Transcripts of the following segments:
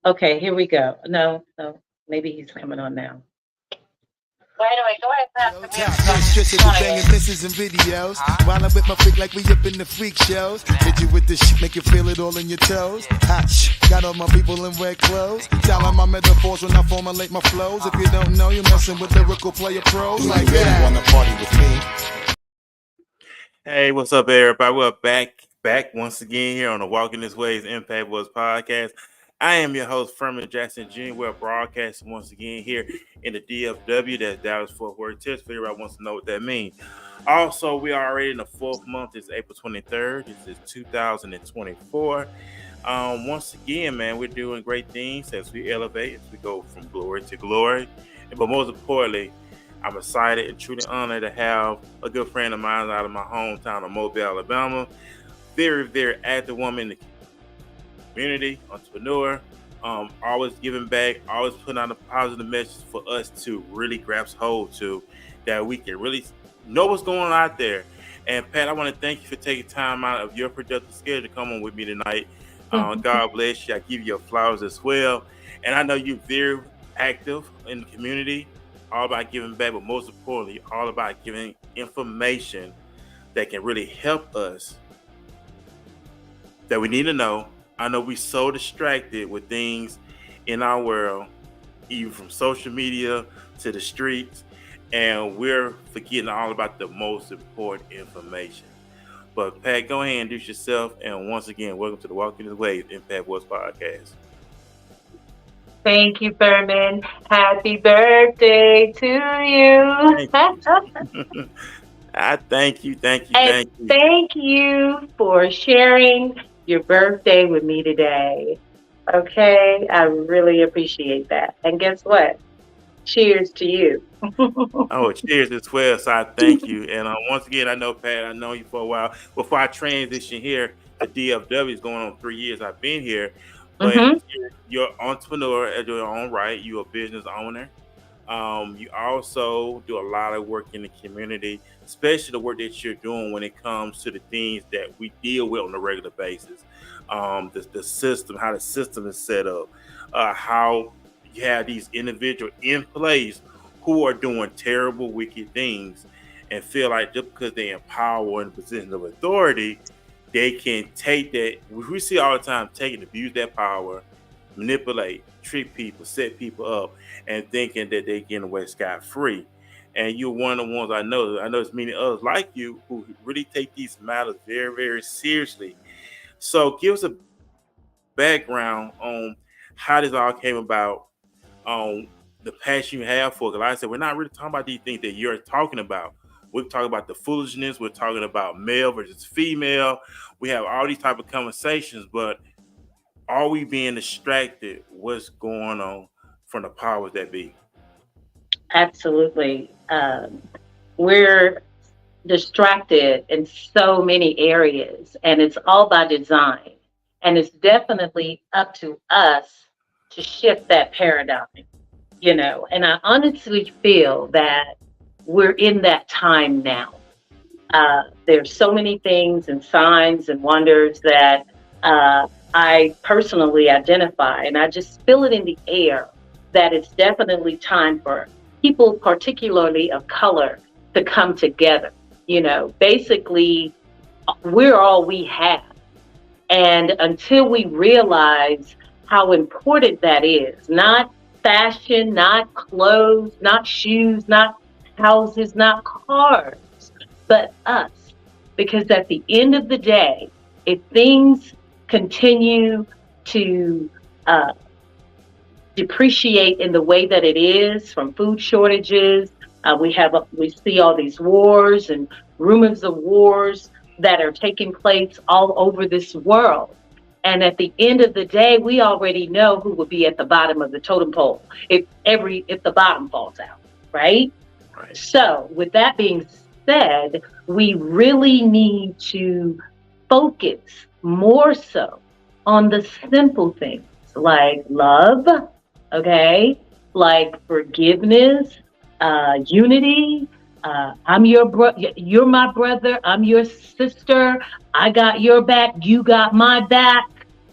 Okay, here we go. No, no, maybe he's coming on now. Well, anyway, go ahead, Pastor. Top stretching the banging misses and videos. While I'm with my freak like we up in the freak shows. Hit you with this shit, make you feel it all in your toes. Hot shh, got all my people in wet clothes. Telling my metaphors when I formulate my flows. If you don't know, you're messing with lyrical player pros like that. Wanna party with me? Hey, what's up, everybody? We're back once again here on the Walking This Way's Impact Wars podcast. I am your host, Furman Jackson Jr. We're broadcasting once again here in the DFW, that's Dallas Fort Worth, Texas. Everybody wants to know what that means. Also, we are already in the fourth month. It's April 23rd. This is 2024. Once again, man, we're doing great things as we elevate, as we go from glory to glory. But most importantly, I'm excited and truly honored to have a good friend of mine out of my hometown of Mobile, Alabama. Very, very active woman in the community, entrepreneur, always giving back, always putting out a positive message for us to really grasp hold to, that we can really know what's going on out there. And Pat, I want to thank you for taking time out of your productive schedule to come on with me tonight. God bless you. I give you your flowers as well. And I know you're very active in the community, all about giving back, but most importantly, all about giving information that can really help us that we need to know. I know we're so distracted with things in our world, even from social media to the streets, and we're forgetting all about the most important information. But Pat, go ahead and introduce yourself, and once again, welcome to the Walking This Way Impact Wars podcast. Thank you, Furman. Happy birthday to you. I thank you. And thank you for sharing your birthday with me today. Okay, I really appreciate that. And guess what? Cheers to you. Oh, cheers as well. So I thank you. And once again, I know, Pat, I know you for a while. Before I transition here, the DFW is going on 3 years I've been here. But you're an entrepreneur at your own right. You're a business owner. You also do a lot of work in the community, especially the work that you're doing when it comes to the things that we deal with on a regular basis. The system, how the system is set up, how you have these individuals in place who are doing terrible, wicked things and feel like just because they're in power or in a position of authority, they can take that. We see all the time, take and abuse that power, manipulate, trick people, set people up, and thinking that they're getting away scot-free. And you're one of the ones I know there's many others like you who really take these matters very, very seriously. So give us a background on how this all came about, on the passion you have for it. Because like I said, we're not really talking about these things that you're talking about. We're talking about the foolishness. We're talking about male versus female. We have all these type of conversations, but are we being distracted? What's going on from the powers that be? Absolutely. We're distracted in so many areas, and it's all by design. And it's definitely up to us to shift that paradigm, And I honestly feel that we're in that time now. There's so many things and signs and wonders that I personally identify, and I just feel it in the air that it's definitely time for people, particularly of color, to come together. Basically, we're all we have. And until we realize how important that is, not fashion, not clothes, not shoes, not houses, not cars, but us. Because at the end of the day, if things continue to depreciate in the way that it is, from food shortages, we see all these wars and rumors of wars that are taking place all over this world. And at the end of the day, we already know who will be at the bottom of the totem pole if the bottom falls out, right? So with that being said, we really need to focus more so on the simple things like love, okay, like forgiveness, unity. You're my brother, I'm your sister, I got your back, you got my back.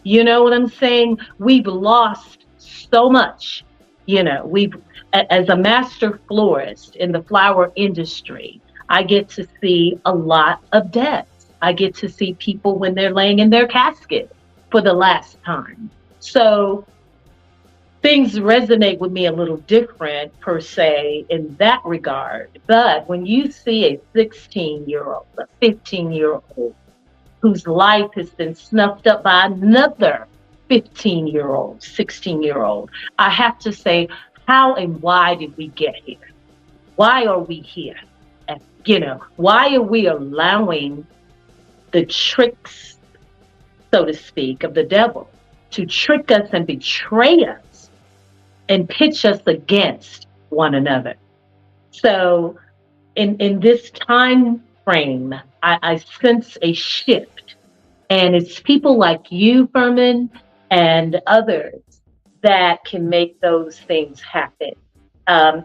You know what I'm saying? We've lost so much. As a master florist in the flower industry, I get to see a lot of deaths. I get to see people when they're laying in their casket for the last time. So things resonate with me a little different per se in that regard. But when you see a 16-year-old, a 15-year-old whose life has been snuffed up by another 15-year-old, 16-year-old, I have to say, how and why did we get here? Why are we here? And, why are we allowing the tricks, so to speak, of the devil to trick us and betray us and pitch us against one another? So in this time frame, I sense a shift. And it's people like you, Furman, and others that can make those things happen.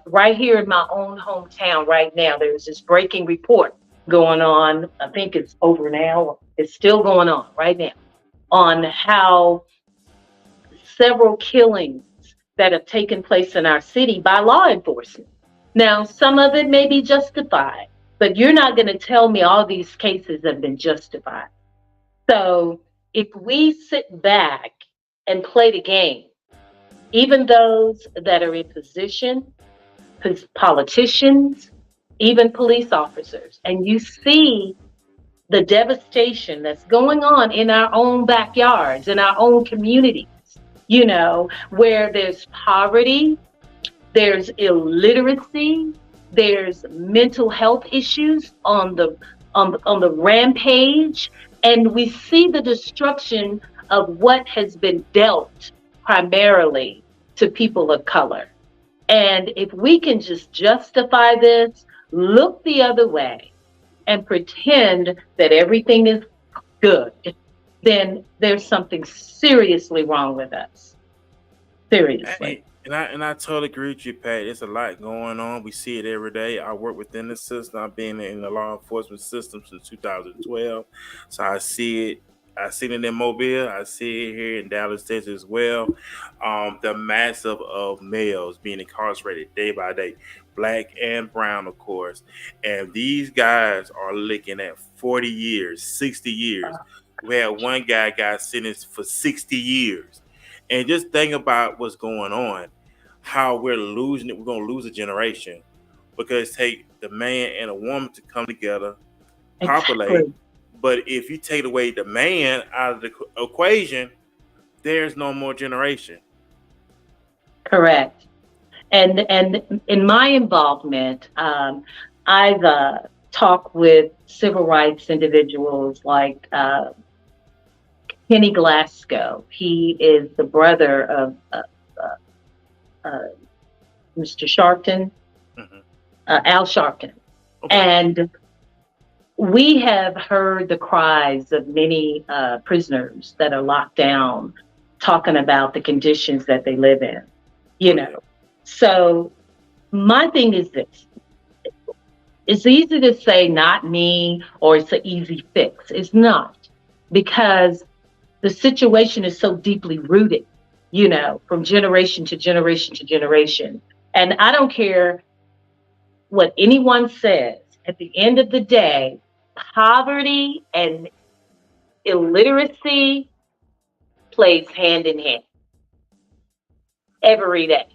Right here in my own hometown right now, there's this breaking report going on. I think it's over now. It's still going on right now on how several killings that have taken place in our city by law enforcement. Now, some of it may be justified, but you're not going to tell me all these cases have been justified. So if we sit back and play the game, even those that are in position, politicians, even police officers, and you see the devastation that's going on in our own backyards, in our own communities, where there's poverty, there's illiteracy, there's mental health issues on the rampage, and we see the destruction of what has been dealt primarily to people of color. And if we can just justify this, look the other way, and pretend that everything is good, then there's something seriously wrong with us. Seriously. And I totally agree with you, Pat. There's a lot going on. We see it every day. I work within the system. I've been in the law enforcement system since 2012. So I see it. I see it in Mobile. I see it here in Dallas, Texas as well. The massive of males being incarcerated day by day, black and brown, of course. And these guys are looking at 40 years, 60 years. We had one guy got sentenced for 60 years. And just think about what's going on, how we're losing it. We're going to lose a generation because take the man and a woman to come together, populate. Exactly. But if you take away the man out of the equation, there's no more generation. Correct. And in my involvement, I've talked with civil rights individuals like Kenny Glasgow. He is the brother of Mr. Sharpton, Al Sharpton. Okay. And we have heard the cries of many prisoners that are locked down talking about the conditions that they live in, So my thing is this. It's easy to say not me or it's an easy fix. It's not, because the situation is so deeply rooted, from generation to generation to generation. And I don't care what anyone says. At the end of the day, poverty and illiteracy plays hand in hand every day.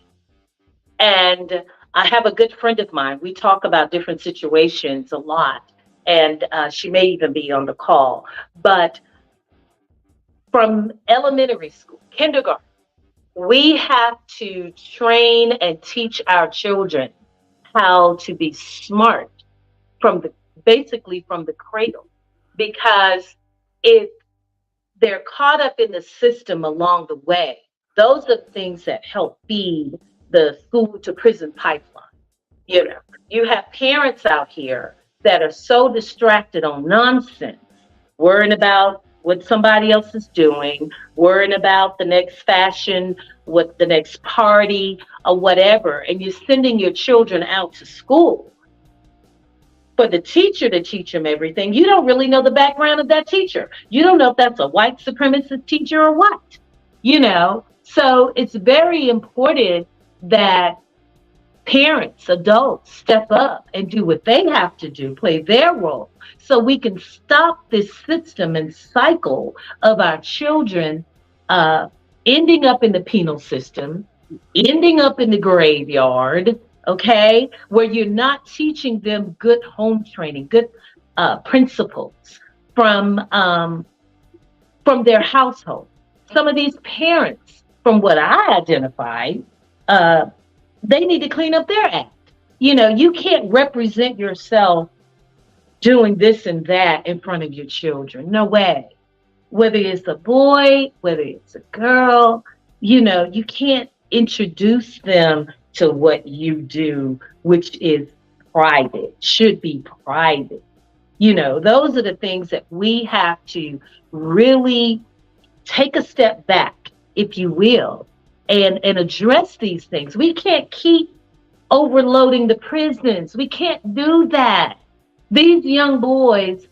And I have a good friend of mine. We talk about different situations a lot, and she may even be on the call. But from elementary school, kindergarten, we have to train and teach our children how to be smart basically from the cradle, because if they're caught up in the system along the way, those are things that help feed the school to prison pipeline. You have parents out here that are so distracted on nonsense, worrying about what somebody else is doing, worrying about the next fashion, what the next party or whatever, and you're sending your children out to school for the teacher to teach them everything. You don't really know the background of that teacher. You don't know if that's a white supremacist teacher or what, So it's very important that parents, adults step up and do what they have to do, play their role, so we can stop this system and cycle of our children uh, ending up in the penal system, ending up in the graveyard, okay, where you're not teaching them good home training, good principles from um, from their household. Some of these parents, from what I identified, uh, they need to clean up their act. You know, you can't represent yourself doing this and that in front of your children. No way. Whether it's a boy, whether it's a girl, you know, you can't introduce them to what you do, which is private, should be private. You know, those are the things that we have to really take a step back, if you will, and address these things. We can't keep overloading the prisons. We can't do that. These young boys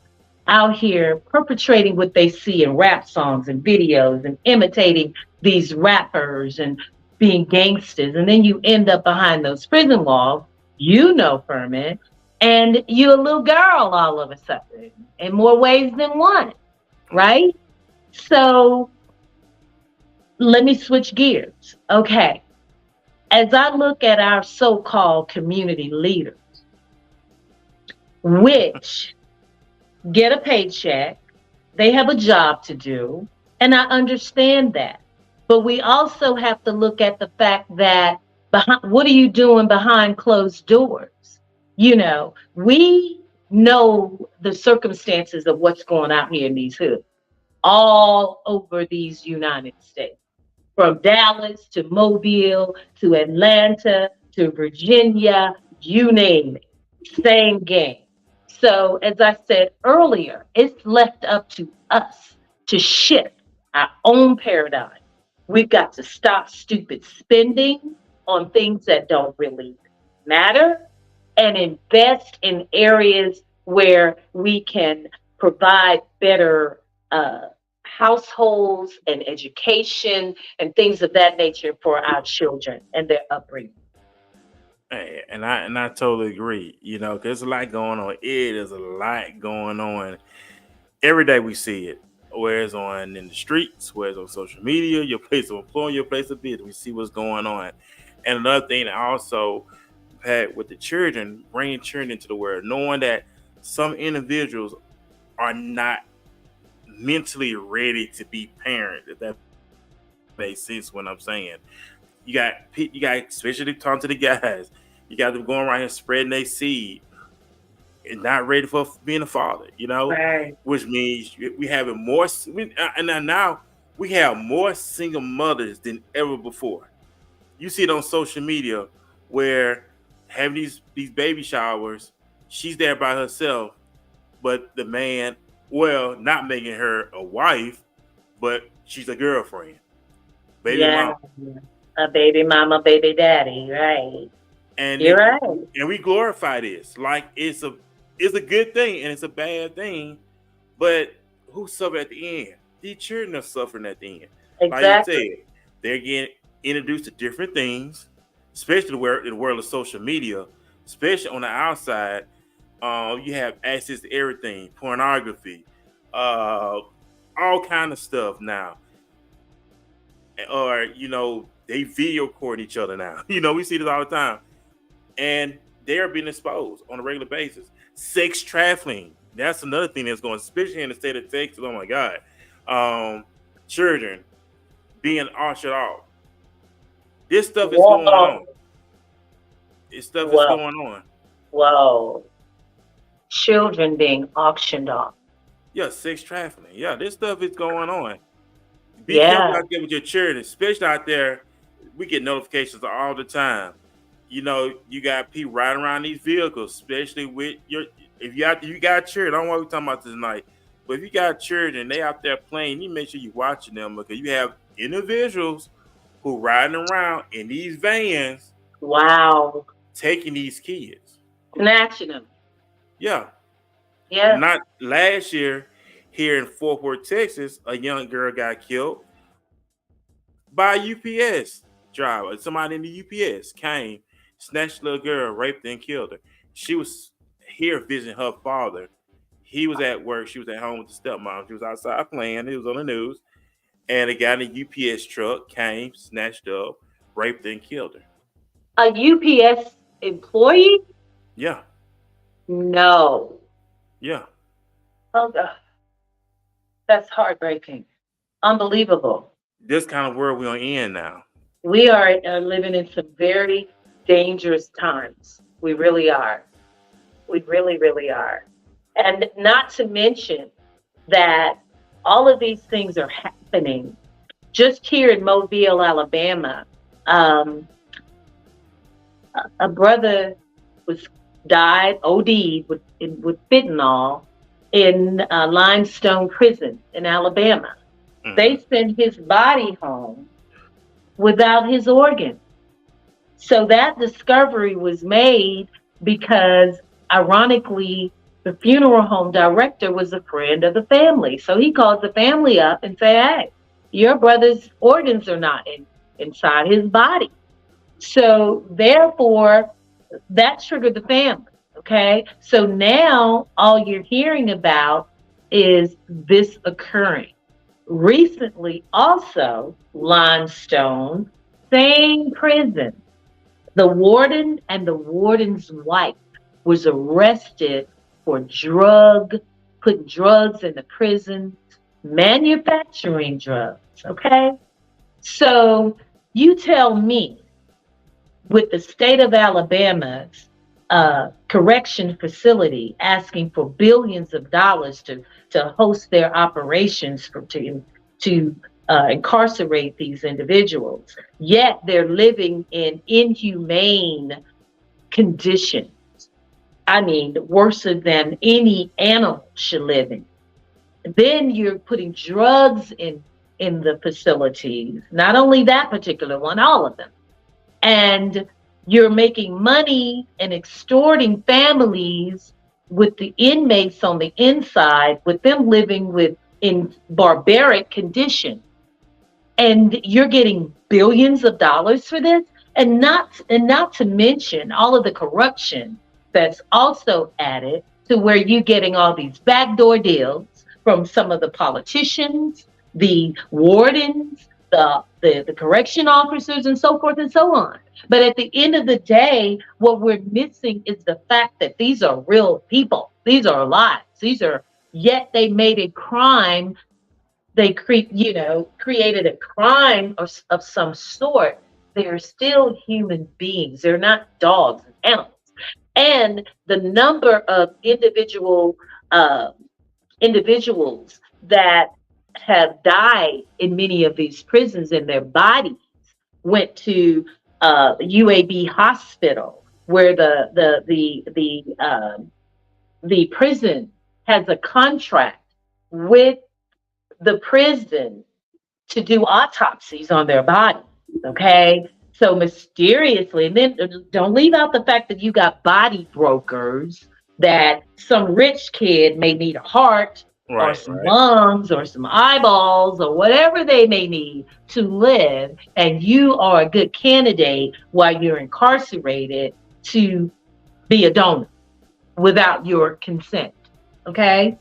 out here perpetrating what they see in rap songs and videos and imitating these rappers and being gangsters. And then you end up behind those prison walls, you know, Furman, and you're a little girl all of a sudden in more ways than one, right? So let me switch gears. Okay. As I look at our so-called community leaders, which get a paycheck, they have a job to do, and I understand that. But we also have to look at the fact that what are you doing behind closed doors? You know, we know the circumstances of what's going on here in these hoods all over these United States, from Dallas to Mobile to Atlanta to Virginia, you name it, same game. So, as I said earlier, it's left up to us to shift our own paradigm. We've got to stop stupid spending on things that don't really matter and invest in areas where we can provide better households and education and things of that nature for our children and their upbringing. Hey, and I totally agree. You know, 'cause there's a lot going on. It is a lot going on. Every day we see it. Where it's on in the streets, where it's on social media, your place of employment, your place of business. We see what's going on. And another thing that also had with the children, bringing children into the world, knowing that some individuals are not mentally ready to be parents. If that makes sense, what I'm saying. You got especially talking to the guys. You got them going around here spreading their seed and not ready for being a father. You know, Right. which means we having more. And now we have more single mothers than ever before. You see it on social media where having these baby showers, she's there by herself, but the man, well, not making her a wife, but she's a girlfriend, baby Yeah. mama. A baby mama, baby daddy, right. And You're it, right. and we glorify this like it's a good thing and it's a bad thing, but who suffer at the end? The children are suffering at the end. Like you Exactly. said, they're getting introduced to different things, especially where in the world of social media, especially on the outside. You have access to everything, pornography, all kind of stuff now. Or they video record each other now. We see this all the time, and they are being exposed on a regular basis. Sex trafficking. That's another thing that's going, especially in the state of Texas. Oh my God. Children being auctioned off. This stuff is going Whoa. on. This stuff is Whoa. going on. Whoa. Children being auctioned off. Yeah, sex trafficking. Yeah, this stuff is going on. Be careful Yeah. out there with your children, especially out there. We get notifications all the time. You got people riding around these vehicles, especially with you got children. I don't want to be talking about this tonight, but if you got children, they out there playing, you make sure you're watching them because you have individuals who riding around in these vans Wow. taking these kids. Snatching them. Yeah. Yeah. Not last year here in Fort Worth, Texas, a young girl got killed by a UPS driver. Somebody in the UPS came, snatched the little girl, raped her, and killed her. She was here visiting her father. He was at work. She was at home with the stepmom. She was outside playing. It was on the news. And a guy in a UPS truck came, snatched her up, raped her, and killed her. A UPS employee? Yeah. No. Yeah. Oh, God. That's heartbreaking. Unbelievable. This kind of world we're in now. We are living in some very dangerous times. We really are. We really, really are. And not to mention that all of these things are happening just here in Mobile, Alabama. A brother died, OD'd with fentanyl in Limestone Prison in Alabama. Mhm. They sent his body home without his organ. So that discovery was made because, ironically, the funeral home director was a friend of the family. So he called the family up and said, hey, your brother's organs are not inside his body. So therefore, that triggered the family. Okay. So now all you're hearing about is this occurring. Recently, also, Limestone, same prison. The warden and the warden's wife was arrested for putting drugs in the prison, manufacturing drugs. Okay. So you tell me, with the state of Alabama's correction facility asking for billions of dollars to host their operations to incarcerate these individuals, yet they're living in inhumane conditions. I mean, worse than any animal should live in. Then you're putting drugs in the facilities, not only that particular one, all of them. And you're making money and extorting families with the inmates on the inside, with them living in barbaric conditions. And you're getting billions of dollars for this, and not to mention all of the corruption that's also added to where you're getting all these backdoor deals from some of the politicians, the wardens, the correction officers, and so forth and so on. But at the end of the day, what we're missing is the fact that these are real people. These are lives. Yet they made a crime. They created a crime of some sort. They're still human beings. They're not dogs and animals. And the number of individuals that have died in many of these prisons, and their bodies went to UAB hospital, where the prison has a contract with the prison to do autopsies on their body. Okay. So mysteriously, and then don't leave out the fact that you got body brokers, that some rich kid may need a heart, or some lungs, or some eyeballs, or whatever they may need to live, and you are a good candidate while you're incarcerated to be a donor without your consent. Okay.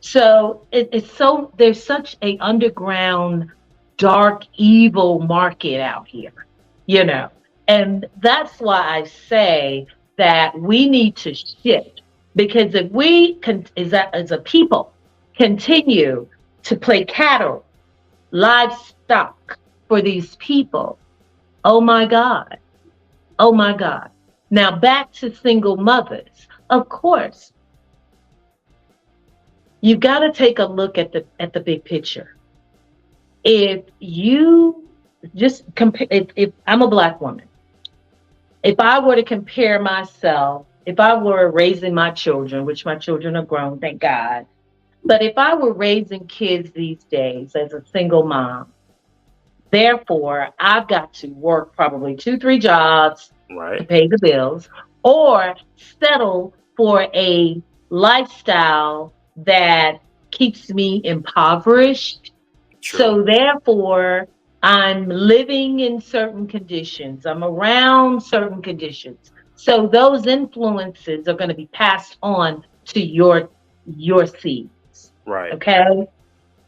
So there's such a underground, dark, evil market out here, and that's why I say that we need to shift, because if we as a people continue to play cattle, livestock for these people, oh my God. Now back to single mothers. Of course, you've got to take a look at the big picture. If you just compare, if I'm a Black woman, if I were to compare myself, if I were raising my children, which my children are grown, thank God, but if I were raising kids these days as a single mom, therefore I've got to work probably 2-3 jobs to pay the bills, or settle for a lifestyle that keeps me impoverished. True. So therefore, I'm living in certain conditions. I'm around certain conditions. So those influences are going to be passed on to your seeds. Right. Okay?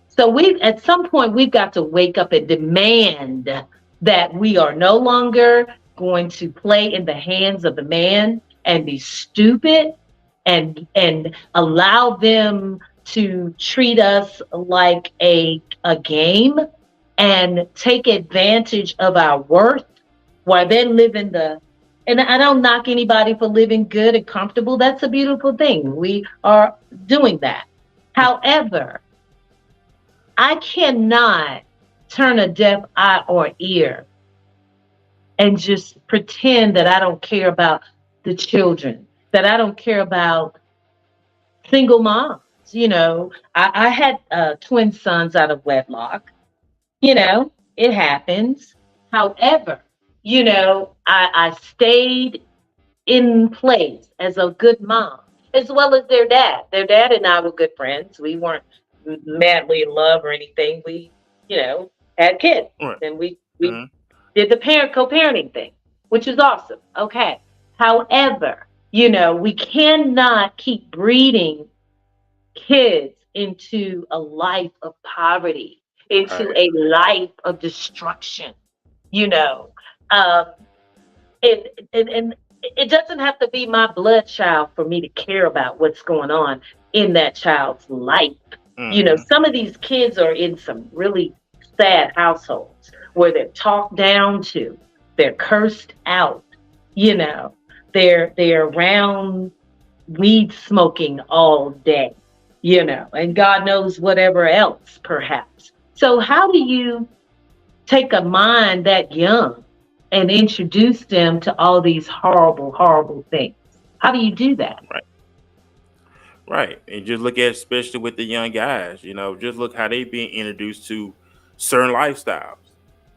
So we at some point we've got to wake up and demand that we are no longer going to play in the hands of the man and be stupid and allow them to treat us like a game and take advantage of our worth while they're living the, and I don't knock anybody for living good and comfortable. That's a beautiful thing. We are doing that. However, I cannot turn a deaf eye or ear and just pretend that I don't care about the children, that I don't care about single moms. I had twin sons out of wedlock. It happens. However, I stayed in place as a good mom, as well as their dad. Their dad and I were good friends. We weren't madly in love or anything. We, had kids, Right. and we Mhm. did the co-parenting thing, which is awesome. Okay. However, we cannot keep breeding kids into a life of poverty, into Right. a life of destruction. You know, um, and it doesn't have to be my blood child for me to care about what's going on in that child's life. Mhm. Some of these kids are in some really sad households where they're talked down to, they're cursed out, you know, they're around weed smoking all day, and God knows whatever else perhaps. So how do you take a mind that young and introduce them to all these horrible, horrible things? How do you do that? Right. Right. And just look at, especially with the young guys, just look how they being introduced to certain lifestyles,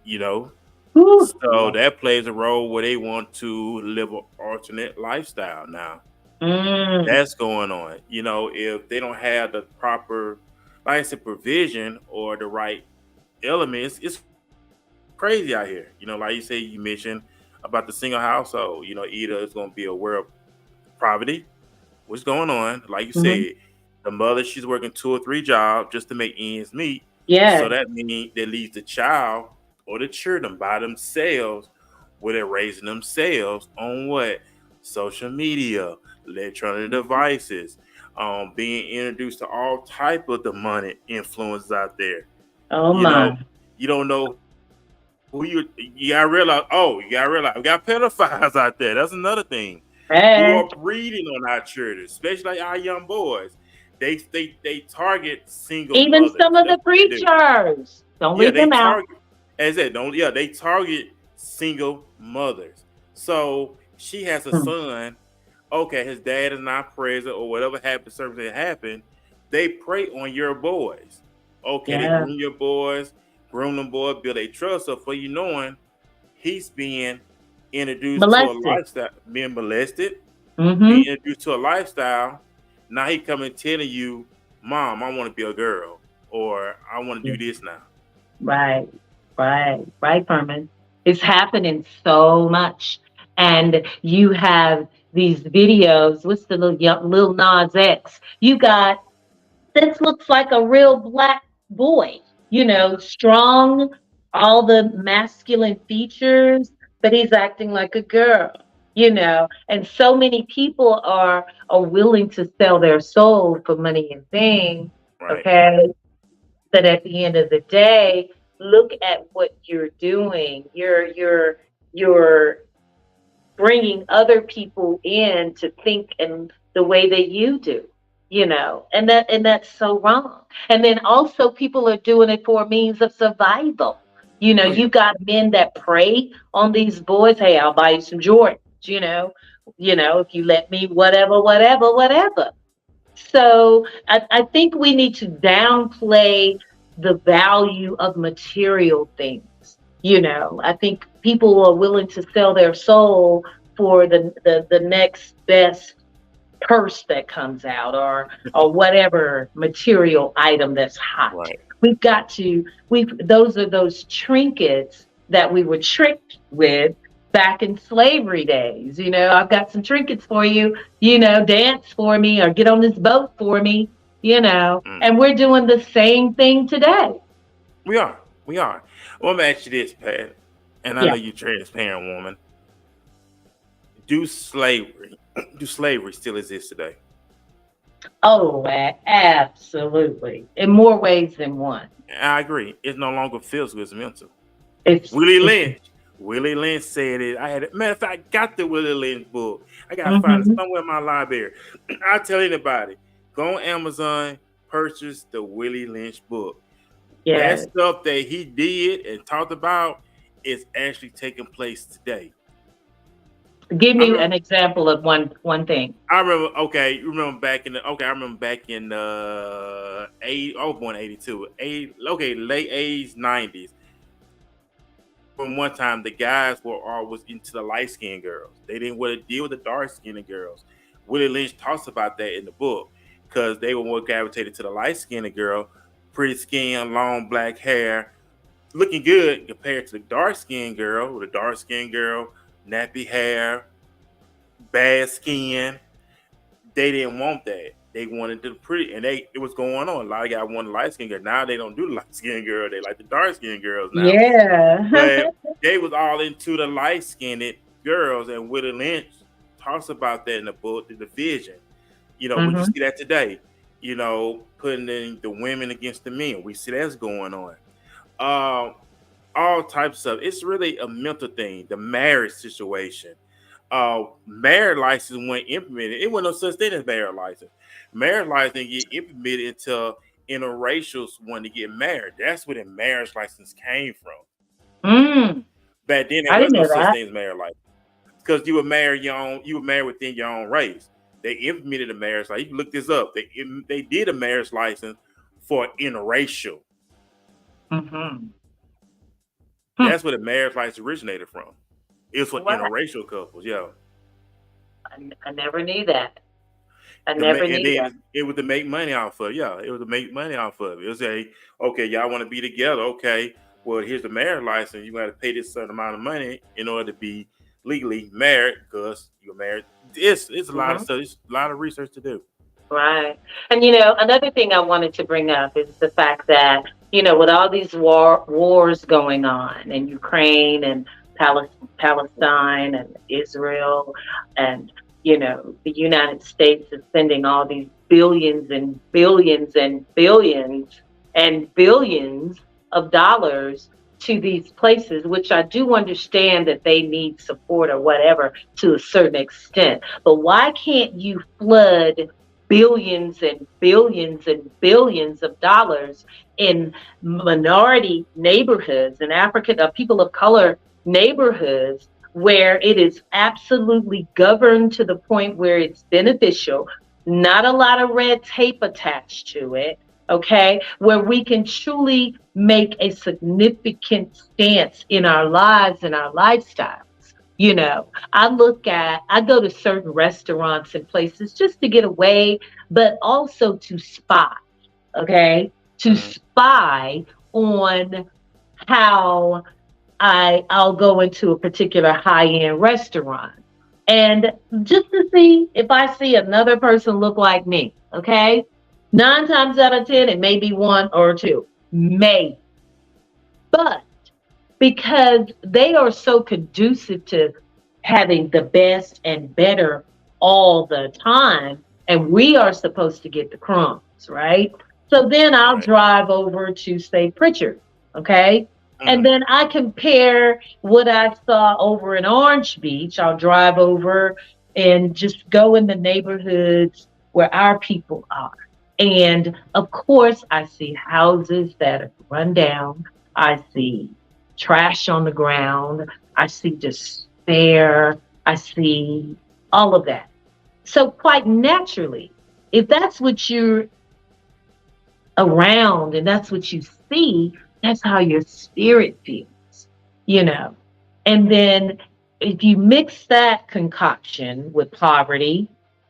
you know. Whew, So yeah. that plays a role where they want to live an alternate lifestyle now. Mm, That's going on. If they don't have the proper, like I said, provision or the right elements, it's crazy out here. Like you say, you mentioned about the single household. Either it's going to be aware of poverty, what's going on. Like you mhm. said, the mother, she's working 2 or 3 jobs just to make ends meet. So Yes. that means that leaves the child or the children by themselves, where they're raising themselves on what? Social media, electronic devices, being introduced to all type of demonic influences out there. Oh You know, my. you don't know who you gotta realize we got pedophiles out there. That's another thing who Hey. are breeding on our children, especially like our young boys. They target single Even mothers. some of That's the what they do. preachers. Don't Yeah, leave they them out. target, as I said, don't yeah, they target single mothers. So she has a Mm, son. Okay, his dad is not present or whatever happened, circumstance happened. They prey on your boys. Okay, they yeah. groom your boys, groom them boys, build a trust. So for you knowing, he's being introduced to a Molested. lifestyle, being molested, being Mm-hmm. introduced to a lifestyle. Now he coming telling you, "Mom, I want to be a girl," or "I want to do this now." Right, right, Furman. It's happening so much. And you have these videos. What's the little Nas X? You got, this looks like a real black boy, strong, all the masculine features, but he's acting like a girl, and so many people are willing to sell their soul for money and fame. Right, Okay. But at the end of the day, look at what you're doing. You're bringing other people in to think in the way that you do, and that's so wrong. And then also people are doing it for a means of survival. oh yeah, You got men that prey on these boys. Hey, I'll buy you some Jordans, if you let me, whatever, whatever, whatever. So I think we need to downplay the value of material things. I think people are willing to sell their soul for the next best purse that comes out, or whatever material item that's hot. right. We've got to, those are those trinkets that we were tricked with back in slavery days. I've got some trinkets for you, dance for me or get on this boat for me, and we're doing the same thing today. We are. Well, I'm gonna ask you this, Pat, and I know you're a transparent woman. Do slavery still exist today? Oh, absolutely. In more ways than one. I agree. It's no longer physical, it's mental. Willie Lynch said it. Matter of fact, I got the Willie Lynch book. I got to find it somewhere in my library. I tell anybody, go on Amazon, purchase the Willie Lynch book. Yes. That stuff that he did and talked about is actually taking place today. Give me an example of one thing. I remember. Okay, you remember back in I remember back in I was born in 82. Late 80s, 90s. From one time, the guys were always into the light skinned girls. They didn't want to deal with the dark skinned girls. Willie Lynch talks about that in the book because they were more gravitated to the light skinned girl, pretty skin, long black hair, looking good compared to the dark skinned girl. With a dark skinned girl, nappy hair, bad skin. They didn't want that. They wanted the pretty, and it was going on. A lot of guys wanted light skinned girl. Now they don't do the light skinned girl. They like the dark skinned girls now. Yeah. But they was all into the light skinned girls, and Willie Lynch talks about that in the book, The Division. We can see that today. Putting in the women against the men. We see that's going on. All types of. It's really a mental thing. The marriage situation. Marriage license wasn't implemented. It wasn't no such thing as marriage license. Marriage license didn't get implemented until interracials wanted to get married. That's where the marriage license came from. Back then, there was no such thing as marriage license because you were married within your own race. They implemented a marriage license. You can look this up. They did a marriage license for interracial. That's where the marriage license originated from. It was for interracial couples, yeah. I never knew that. I never knew that. It was to make money off of it, yeah. It was to make money off of it. It was okay, y'all want to be together, okay. Well, here's the marriage license. You got to pay this certain amount of money in order to be legally married because you're married. It's a lot of stuff. It's a lot of research to do. Right. And, another thing I wanted to bring up is the fact that, with all these wars going on in Ukraine and Palestine and Israel and, the United States is sending all these billions and billions and billions and billions of dollars to these places, which I do understand that they need support or whatever to a certain extent. But why can't you flood billions and billions and billions of dollars in minority neighborhoods and people of color neighborhoods where it is absolutely governed to the point where it's beneficial, not a lot of red tape attached to it, okay, where we can truly make a significant stance in our lives and our lifestyles. I go to certain restaurants and places just to get away, but also to spy, okay, to spy on how I'll go into a particular high-end restaurant and just to see if I see another person look like me, okay? 9 times out of 10, it may be 1 or 2, maybe. But because they are so conducive to having the best and better all the time, and we are supposed to get the crumbs, right? So then I'll drive over to, say, Pritchard, okay? And then I compare what I saw over in Orange Beach. I'll drive over and just go in the neighborhoods where our people are. And of course, I see houses that are run down. I see trash on the ground. I see despair. I see all of that. So quite naturally, if that's what you're around and that's what you see, that's how your spirit feels, And then if you mix that concoction with poverty,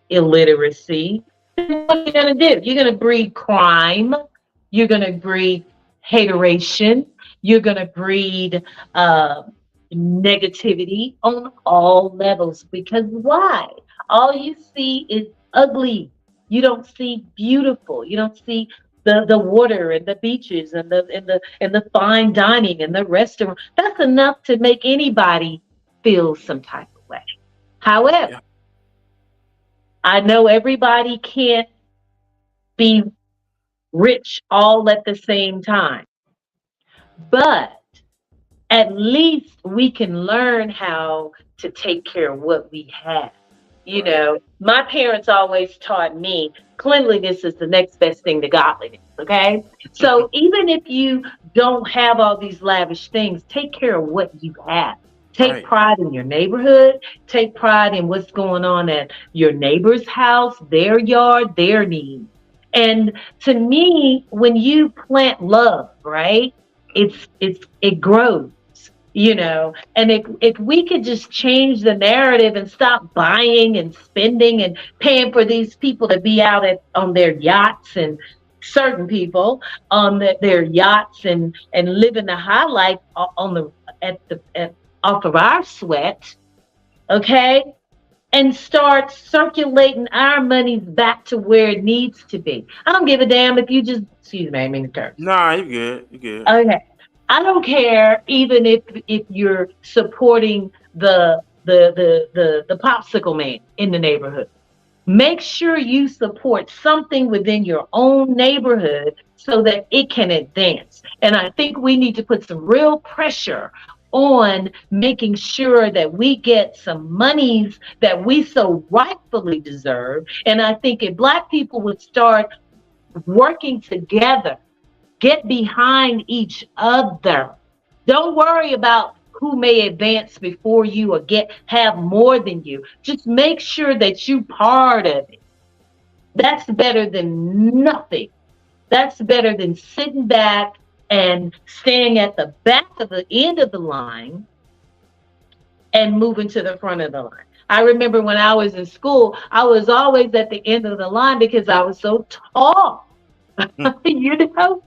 illiteracy, then what are you going to do? You're going to breed crime. You're going to breed hateration. You're going to breed uh, negativity on all levels. Because why? All you see is ugly. You don't see beautiful. You don't see the water and the beaches and the fine dining and the restaurant. That's enough to make anybody feel some type of way. However, Yeah. I know everybody can't be rich all at the same time, but at least we can learn how to take care of what we have. You Right. know, my parents always taught me cleanliness is the next best thing to godliness. Okay. So even if you don't have all these lavish things, take care of what you have. Take Right. pride in your neighborhood. Take pride in what's going on at your neighbor's house, their yard, their needs. And to me, when you plant love, right, it grows, you know. And if we could just change the narrative and stop buying and spending and paying for these people to be out on their yachts, and certain people on their yachts and living the high life on the at off of our sweat, okay, and start circulating our monies back to where it needs to be. I don't give a damn if you just, excuse me, I mean the curse. Nah, you good. You good. Okay. I don't care even if you're supporting the popsicle man in the neighborhood. Make sure you support something within your own neighborhood so that it can advance. And I think we need to put some real pressure on making sure that we get some monies that we so rightfully deserve. And I think if Black people would start working together, get behind each other. Don't worry about who may advance before you or have more than you. Just make sure that you part of it. That's better than nothing. That's better than sitting back and staying at the back of the end of the line and moving to the front of the line. I remember when I was in school, I was always at the end of the line because I was so tall. You know,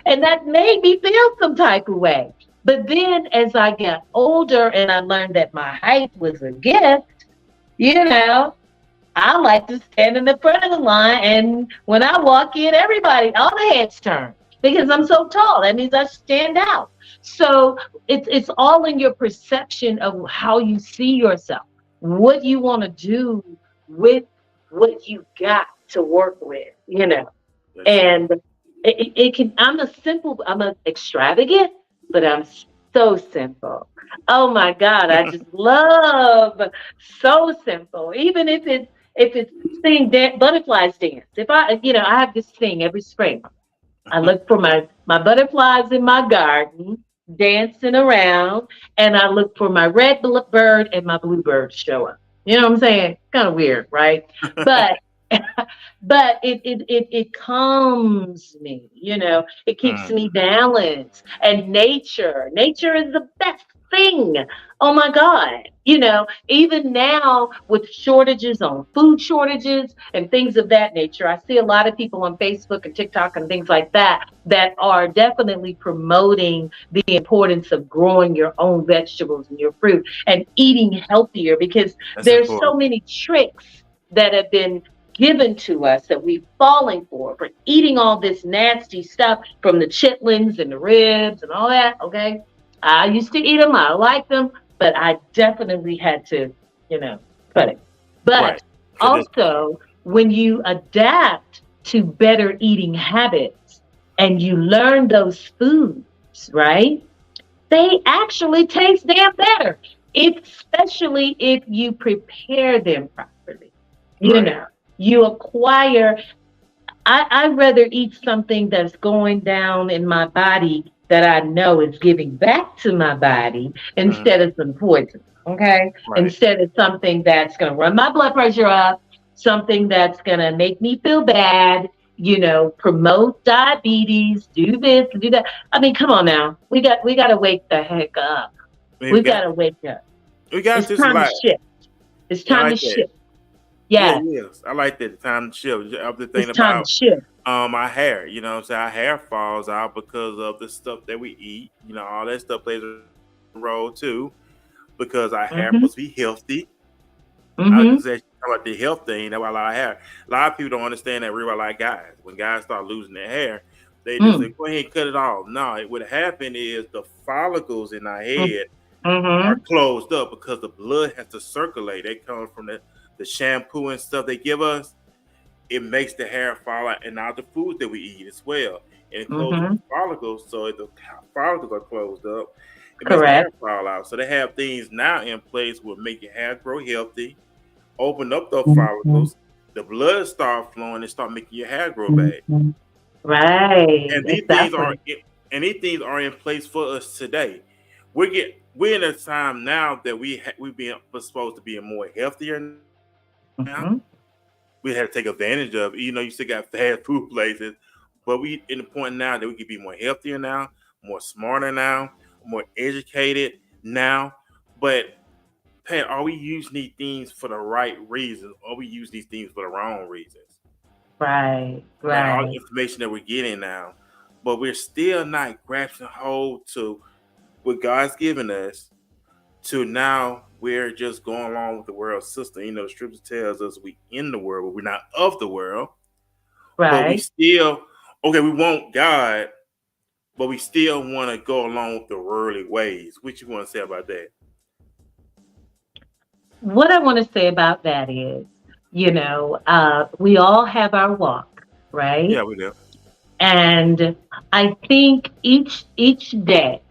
and that made me feel some type of way. But then as I got older and I learned that my height was a gift, you know, I like to stand in the front of the line. And when I walk in, all the heads turn because I'm so tall. That means I stand out. So it's all in your perception of how you see yourself, what you want to do with what you got to work with, you know. And it can, I'm an extravagant, but I'm so simple. Oh my God, I just love so simple. Even if it's seeing butterflies dance. If I have this thing every spring. I look for my butterflies in my garden dancing around, and I look for my red bird and my bluebird show up. You know what I'm saying? Kind of weird, right? But but it calms me, you know, it keeps me balanced. And nature is the best thing. Oh my God. You know, even now with shortages on food shortages and things of that nature, I see a lot of people on Facebook and TikTok and things like that are definitely promoting the importance of growing your own vegetables and your fruit and eating healthier, because there's so many tricks that have been given to us that we've fallen for eating all this nasty stuff from the chitlins and the ribs and all that. Okay, I used to eat them, I like them, but I definitely had to, cut it. But Right. also, when you adapt to better eating habits and you learn those foods, right, they actually taste damn better, especially if you prepare them properly. You Right. know, you acquire. I'd rather eat something that's going down in my body that I know is giving back to my body instead of some poison. Okay, Right. instead of something that's going to run my blood pressure up, something that's going to make me feel bad. Promote diabetes, do this, do that. I mean, come on now. We got to wake the heck up. We got to wake up. We got It's this time to life. shift. It's Yeah, I time to like that. shift. Yeah, Yeah, yes. I like that. The time to shift. I'm just it's thinking time to about shift. our hair. You know what I'm saying? Our hair falls out because of the stuff that we eat. You know, all that stuff plays a role too. Because our hair Mm-hmm. must be healthy. I was Mm-hmm. just actually talking about the health thing. That's why a lot of hair. A lot of people don't understand that real like guys. When guys start losing their hair, they just say, Mm. "Go ahead and cut it off." No, what happened is the follicles in our head are Mm-hmm. closed up because the blood has to circulate. They come from the shampoo and stuff they give us. It makes the hair fall out, and now the food that we eat as well. And it closes Mm-hmm. the follicles, so if the follicles are closed up, it makes the hair Correct. fall out. So they have things now in place will make your hair grow healthy, open up those Mhm. follicles, the blood start flowing, and start making your hair grow back. Mhm. Right, And exactly. these things are in place for us today. We're in a time now that we're supposed to be more healthier now. Mhm. We had to take advantage of. You know, you still got fast food places, but we in the point now that we can be more healthier now, more smarter now, more educated now. But Pat, are we using these things for the right reasons, or we use these things for the wrong reasons? Right, Like all the right. information that we're getting now, but we're still not grasping hold to what God's given us. To now, we're just going along with the world system. You know, the scripture tells us we in the world, but we're not of the world. But we Right. still, okay, we want God, but we still want to go along with the worldly ways. What you want to say about that? What I want to say about that is, we all have our walk, right? Yeah, we do. And I think each day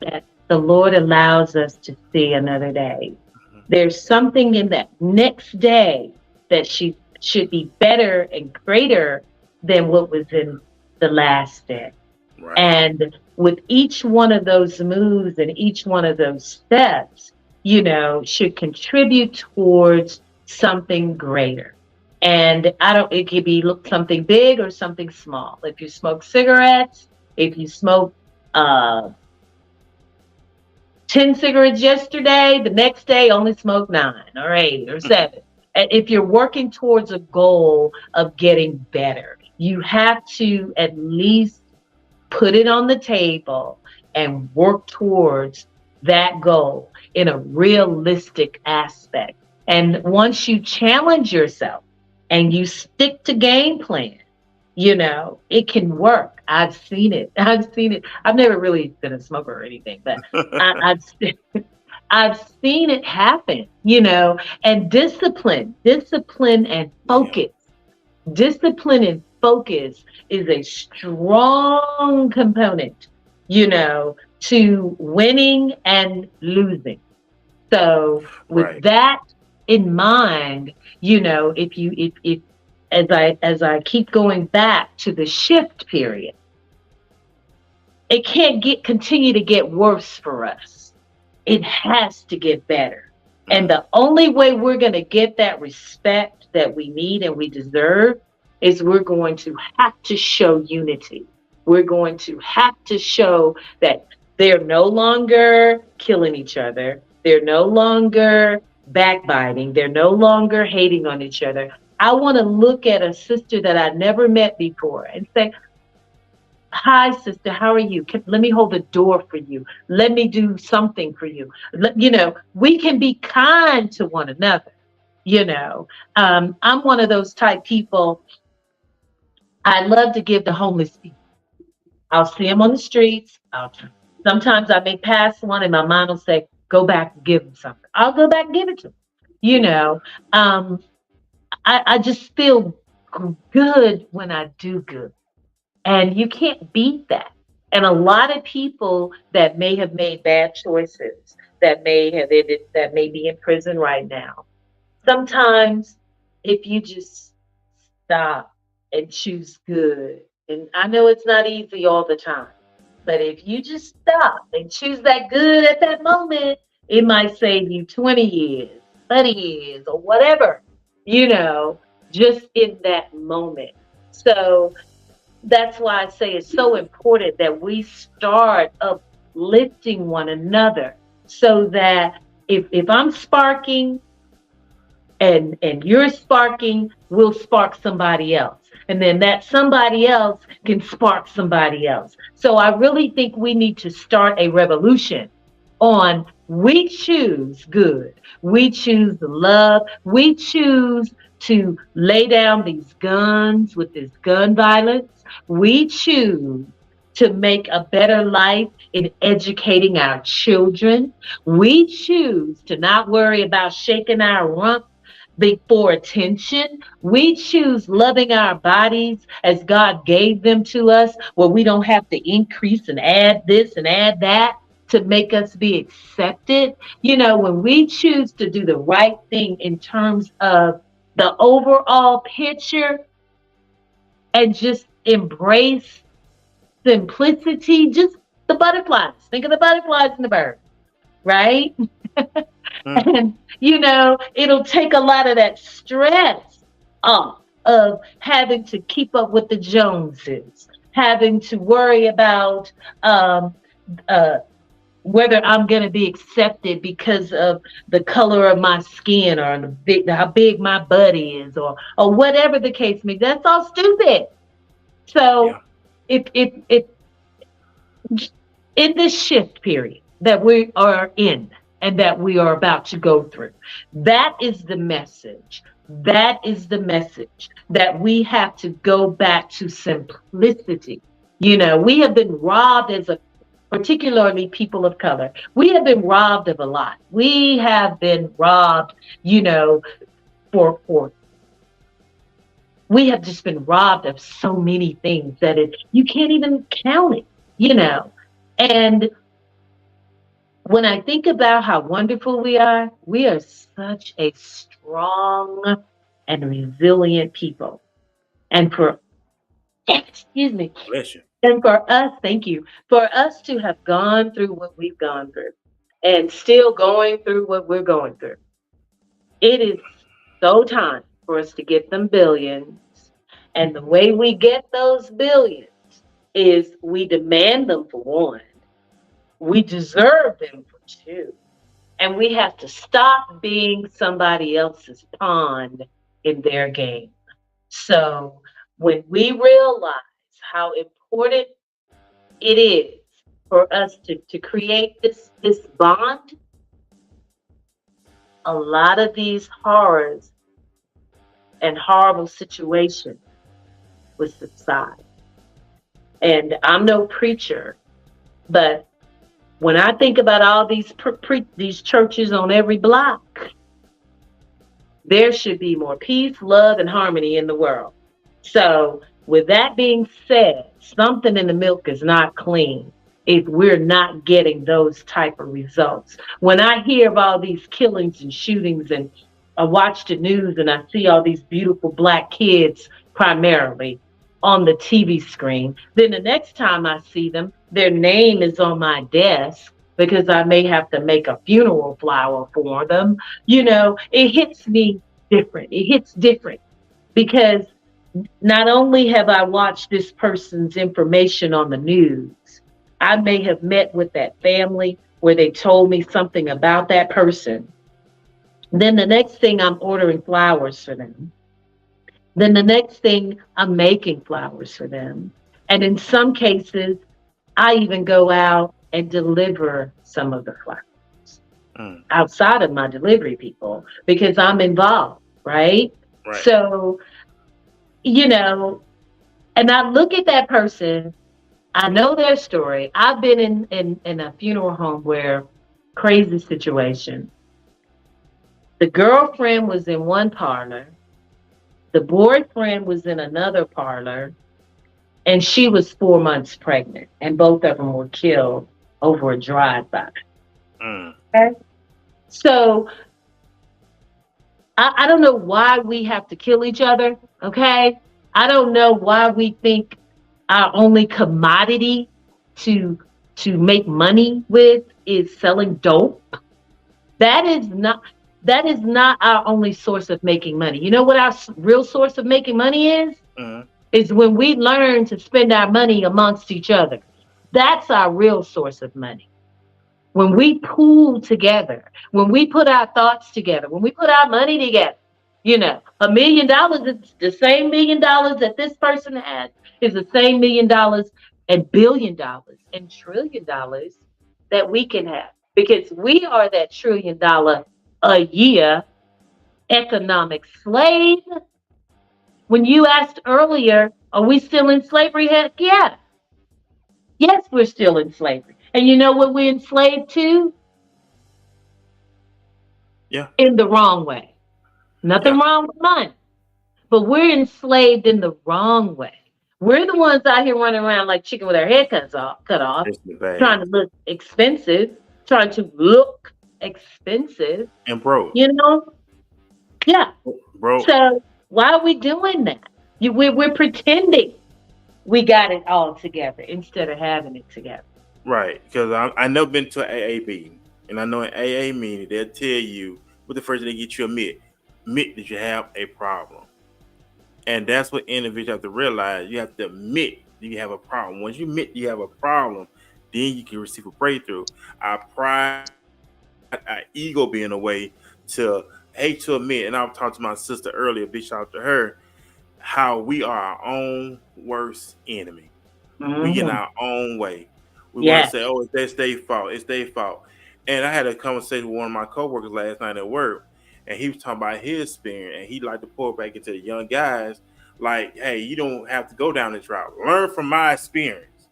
that the Lord allows us to see another day, Mhm. there's something in that next day that should be better and greater than what was in the last day. Right, And with each one of those moves and each one of those steps, should contribute towards something greater. And it could be something big or something small. If you smoke cigarettes, if you smoke uh, 10 cigarettes yesterday, the next day only smoke 9 or 8 or 7. And if you're working towards a goal of getting better, you have to at least put it on the table and work towards that goal in a realistic aspect. And once you challenge yourself and you stick to game plan, it can work. I've seen it. I've seen it. I've never really been a smoker or anything, but I've I've seen it happen, and discipline and yeah, focus. Discipline and focus is a strong component, to winning and losing. So with right, that in mind, if as I keep going back to the shift period, it can't continue to get worse for us. It has to get better. And mm, the only way we're going to get that respect that we need and we deserve is we're going to have to show unity. We're going to have to show that they're no longer killing each other. They're no longer backbiting. They're no longer hating on each other. I want to look at a sister that I never met before and say, "Hi, sister, how are you? Let me hold the door for you. Let me do something for you." We can be kind to one another. I'm one of those type people. I love to give to homeless people. I'll see them on the streets. Sometimes I may pass one, and my mom will say, "Go back and give them something." I'll go back and give it to them. You know, um, I just feel good when I do good. And you can't beat that. And a lot of people that may have made bad choices, that may be in prison right now. Sometimes if you just stop and choose good, and I know it's not easy all the time, but if you just stop and choose that good at that moment, it might save you 20 years, 30 years, or whatever, just in that moment. So that's why I say it's so important that we start uplifting one another so that if I'm sparking and you're sparking will spark somebody else. And then that somebody else can spark somebody else. So I really think we need to start a revolution on we choose good. We choose love. We choose to lay down these guns with this gun violence. We choose to make a better life in educating our children. We choose to not worry about shaking our rump before attention. We choose loving our bodies as God gave them to us, where we don't have to increase and add this and add that to make us be accepted. You know, when we choose to do the right thing in terms of the overall picture and just embrace simplicity, just the butterflies. Think of the butterflies and the birds, right? And, you know, it'll take a lot of that stress off of having to keep up with the Joneses, having to worry about whether I'm going to be accepted because of the color of my skin or how big my butt is or whatever the case may be. That's all stupid. So if in this shift period that we are in and that we are about to go through, that is the message. That is the message that we have to go back to simplicity. You know, we have been robbed particularly people of color. We have been robbed of a lot. We have been robbed, you know, we have just been robbed of so many things that you can't even count it, you know. And when I think about how wonderful we are such a strong and resilient people. And excuse me. Bless you. And for us, thank you, for us to have gone through what we've gone through and still going through what we're going through, it is so time for us to get them billions. And the way we get those billions is we demand them for one. We deserve them for two. And we have to stop being somebody else's pawn in their game. So when we realize how important it is for us to create this bond, a lot of these horrors and horrible situations will subside. And I'm no preacher, but when I think about all these these churches on every block, there should be more peace, love, and harmony in the world. So with that being said, something in the milk is not clean if we're not getting those type of results. When I hear of all these killings and shootings, and I watch the news and I see all these beautiful Black kids primarily on the TV screen, then the next time I see them, their name is on my desk because I may have to make a funeral flower for them. You know, it hits me different. It hits different because not only have I watched this person's information on the news, I may have met with that family where they told me something about that person. Then the next thing, I'm ordering flowers for them. Then the next thing, I'm making flowers for them. And in some cases, I even go out and deliver some of the flowers outside of my delivery people because I'm involved, right? So, you know, and I look at that person, I know their story. I've been in a funeral home where crazy situation. The girlfriend was in one parlor, the boyfriend was in another parlor, and she was 4 months pregnant, and both of them were killed over a drive-by. Okay? So I don't know why we have to kill each other, okay? I don't know why we think our only commodity to make money with is selling dope. That is not our only source of making money. You know what our real source of making money is? Is when we learn to spend our money amongst each other. That's our real source of money. When we pool together, when we put our thoughts together, when we put our money together, $1 million is the same $1 million that this person has is the same $1 million and $1 billion and $1 trillion that we can have because we are that $1 trillion a year economic slave. When you asked earlier, are we still in slavery? Heck yeah. Yes, we're still in slavery. And you know what we're enslaved to? Yeah. In the wrong way. Nothing Yeah. wrong with money. But we're enslaved in the wrong way. We're the ones out here running around like chicken with our head cut off, It's the bad. trying to look expensive, trying to look expensive, And broke. you know? Yeah. Broke. So why are we doing that? We're pretending we got it all together instead of having it together. Right. Because I never been to an AA meeting. And I know an AA meeting, they'll tell you, what the first thing they get you admit that you have a problem. And that's what individuals have to realize. You have to admit that you have a problem. Once you admit you have a problem, then you can receive a breakthrough. Our pride, our ego being a way to hate to admit, and I was talking to my sister earlier, big shout out to her, how we are our own worst enemy. We get in our own way. We want to say, oh, it's their fault. It's their fault. And I had a conversation with one of my coworkers last night at work, and he was talking about his experience, and he liked to pour back into the young guys, like, hey, you don't have to go down this route. Learn from my experience.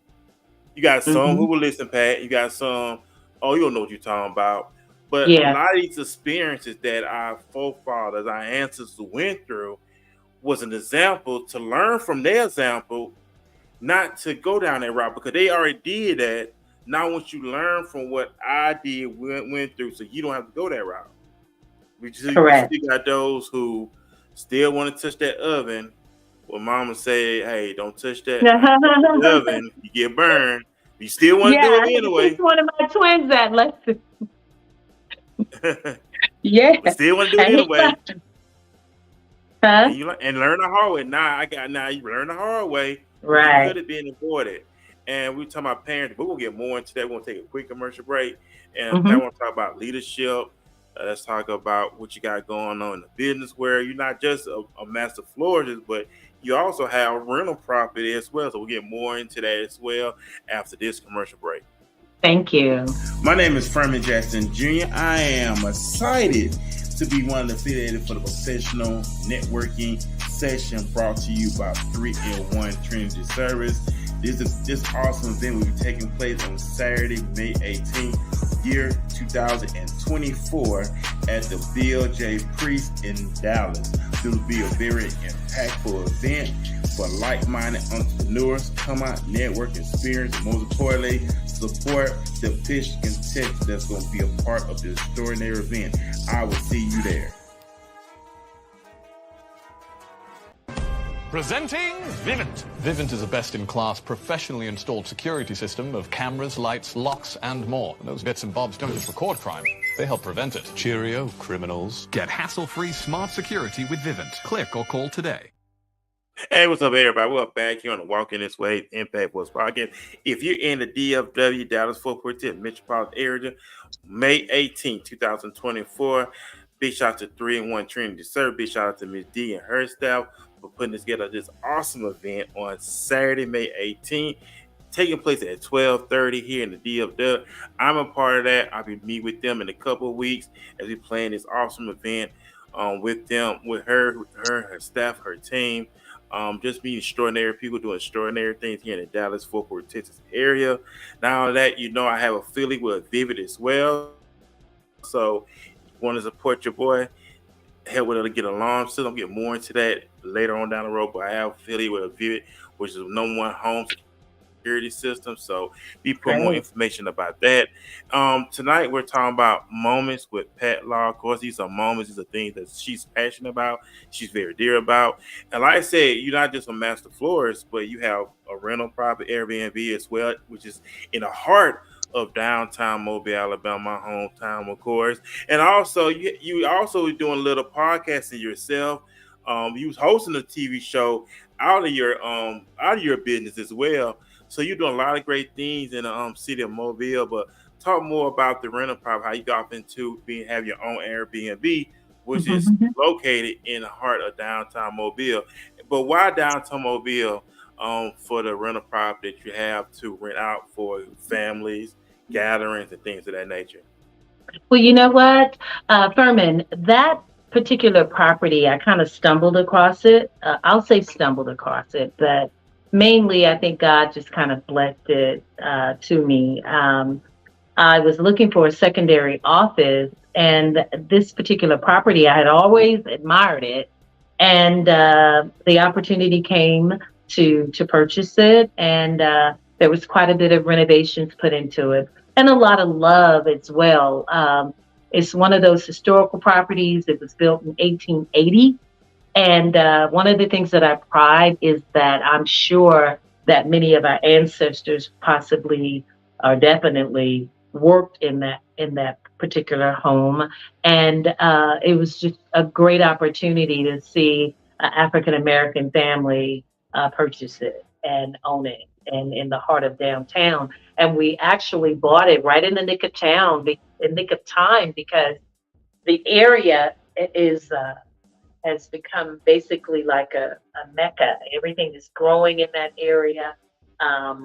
You got some who will listen, Pat. You got some, oh, you don't know what you're talking about. But a lot of these experiences that our forefathers, our ancestors went through was an example to learn from their example, not to go down that route because they already did that. Now, once you learn from what I did, went through, so you don't have to go that route. We still got those who still want to touch that oven. Well, mama say, hey, don't touch that oven. You get burned. You still want to do it anyway. One of my twins that lesson. Yeah. But still want to do it anyway. Huh? And learn the hard way. Now you learn the hard way. Right. You could have been avoided. And we're talking about parents, but we'll get more into that. We're going to take a quick commercial break. And I want to talk about leadership. Let's talk about what you got going on in the business where you're not just a master florist, but you also have rental property as well. So we'll get more into that as well after this commercial break. Thank you. My name is Furman Jackson Jr. I am excited to be one of the affiliated for the professional networking session brought to you by 3-in-1 Trinity Service. This awesome event will be taking place on Saturday, May 18th, year 2024 at the Bill J. Priest in Dallas. This will be a very impactful event for like-minded entrepreneurs. Come out, network, experience, and most importantly, support the fish contest that's going to be a part of this extraordinary event. I will see you there. Presenting Vivint. Vivint is a best-in-class, professionally installed security system of cameras, lights, locks, and more. And those bits and bobs don't just record crime, they help prevent it. Cheerio, criminals. Get hassle-free smart security with Vivint. Click or call today. Hey, what's up, everybody? We're back here on the Walking This Way Impact Voice podcast. If you're in the DFW, Dallas-Fort Worth metropolitan area, May 18, 2024, big shout out to 3-in-1 Trinity Service. Big shout out to Ms. D and her staff for putting together this awesome event on Saturday, May 18th, taking place at 12:30 here in the DFW. I'm a part of that. I'll be meeting with them in a couple of weeks as we plan this awesome event with them, with her staff, her team. Just meeting extraordinary people doing extraordinary things here in the Dallas-Fort Worth, Texas area. Now that I have a affiliate with Vivid as well. So, want to support your boy, help with her to get alarm system. I'll get more into that later on down the road, but I have affiliate with Vivid, which is the #1 home security system. So we put more information about that. Tonight we're talking about moments with Pat Law. Of course, these are moments, these are things that she's passionate about, she's very dear about. And like I said, you're not just a master florist, but you have a rental property, Airbnb as well, which is in the heart of downtown Mobile, Alabama, my hometown, of course. And also, you also doing a little podcasting yourself. You was hosting a TV show out of your business as well. So you're doing a lot of great things in the city of Mobile. But talk more about the rental property, how you got into having your own Airbnb which is located in the heart of downtown Mobile. But why downtown Mobile? For the rental property that you have to rent out for families, gatherings, and things of that nature. Well, you know what, Furman, that particular property, I kind of stumbled across it. I'll say stumbled across it, but mainly I think God just kind of blessed it to me. I was looking for a secondary office, and this particular property, I had always admired it, and the opportunity came to purchase it, and there was quite a bit of renovations put into it, and a lot of love as well. It's one of those historical properties. It was built in 1880, and one of the things that I pride is that I'm sure that many of our ancestors possibly or definitely worked in that particular home, and it was just a great opportunity to see an African American family purchase it and own it, and in the heart of downtown. And we actually bought it right in the nick of nick of time, because the area is has become basically like a mecca. Everything is growing in that area.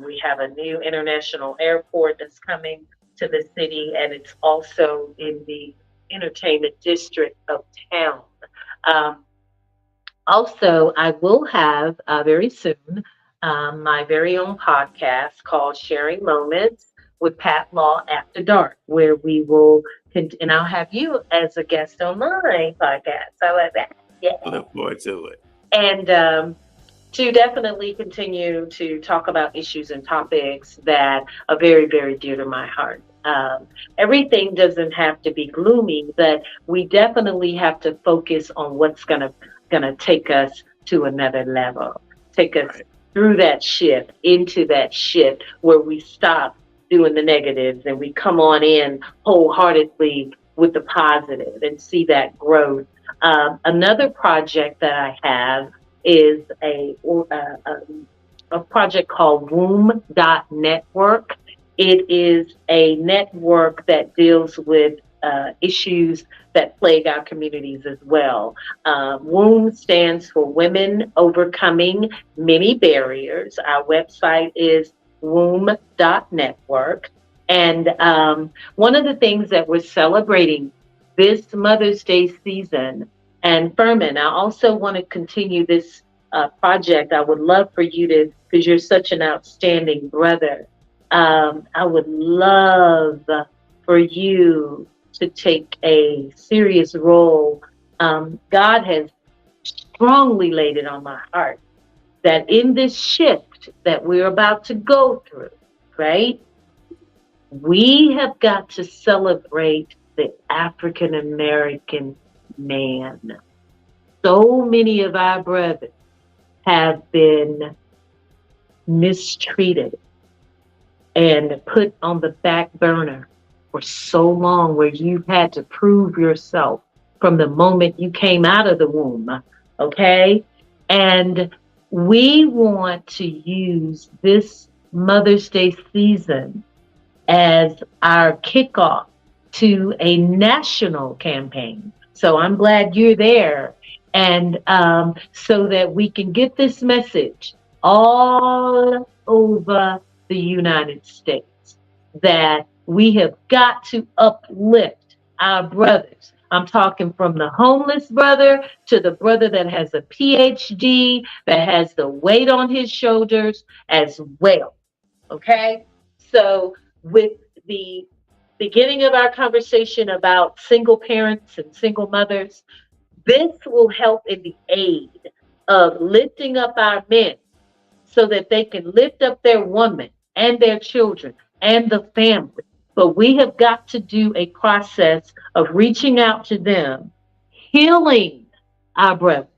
We have a new international airport that's coming to the city, and it's also in the entertainment district of town. Also, I will have very soon my very own podcast called Sharing Moments with Pat Law After Dark, where we will, and I'll have you as a guest on my podcast. How about that? Yeah. Look forward to it. And to definitely continue to talk about issues and topics that are very, very dear to my heart. Everything doesn't have to be gloomy, but we definitely have to focus on what's gonna take us to another level, take us through that shift, into that shift where we stop doing the negatives and we come on in wholeheartedly with the positive and see that growth. Another project that I have is a project called Womb.network. It is a network that deals with issues that plague our communities as well. WOMB stands for Women Overcoming Many Barriers. Our website is womb.network. And one of the things that we're celebrating this Mother's Day season, and Furman, I also want to continue this project. I would love for you to, because you're such an outstanding brother, I would love for you to take a serious role. God has strongly laid it on my heart that in this shift that we're about to go through, right, we have got to celebrate the African American man. So many of our brothers have been mistreated and put on the back burner for so long, where you've had to prove yourself from the moment you came out of the womb, okay? And we want to use this Mother's Day season as our kickoff to a national campaign. So I'm glad you're there. And so that we can get this message all over the United States, that we have got to uplift our brothers. I'm talking from the homeless brother to the brother that has a PhD, that has the weight on his shoulders as well. Okay? So with the beginning of our conversation about single parents and single mothers, this will help in the aid of lifting up our men so that they can lift up their woman and their children and the family. But we have got to do a process of reaching out to them, healing our brothers,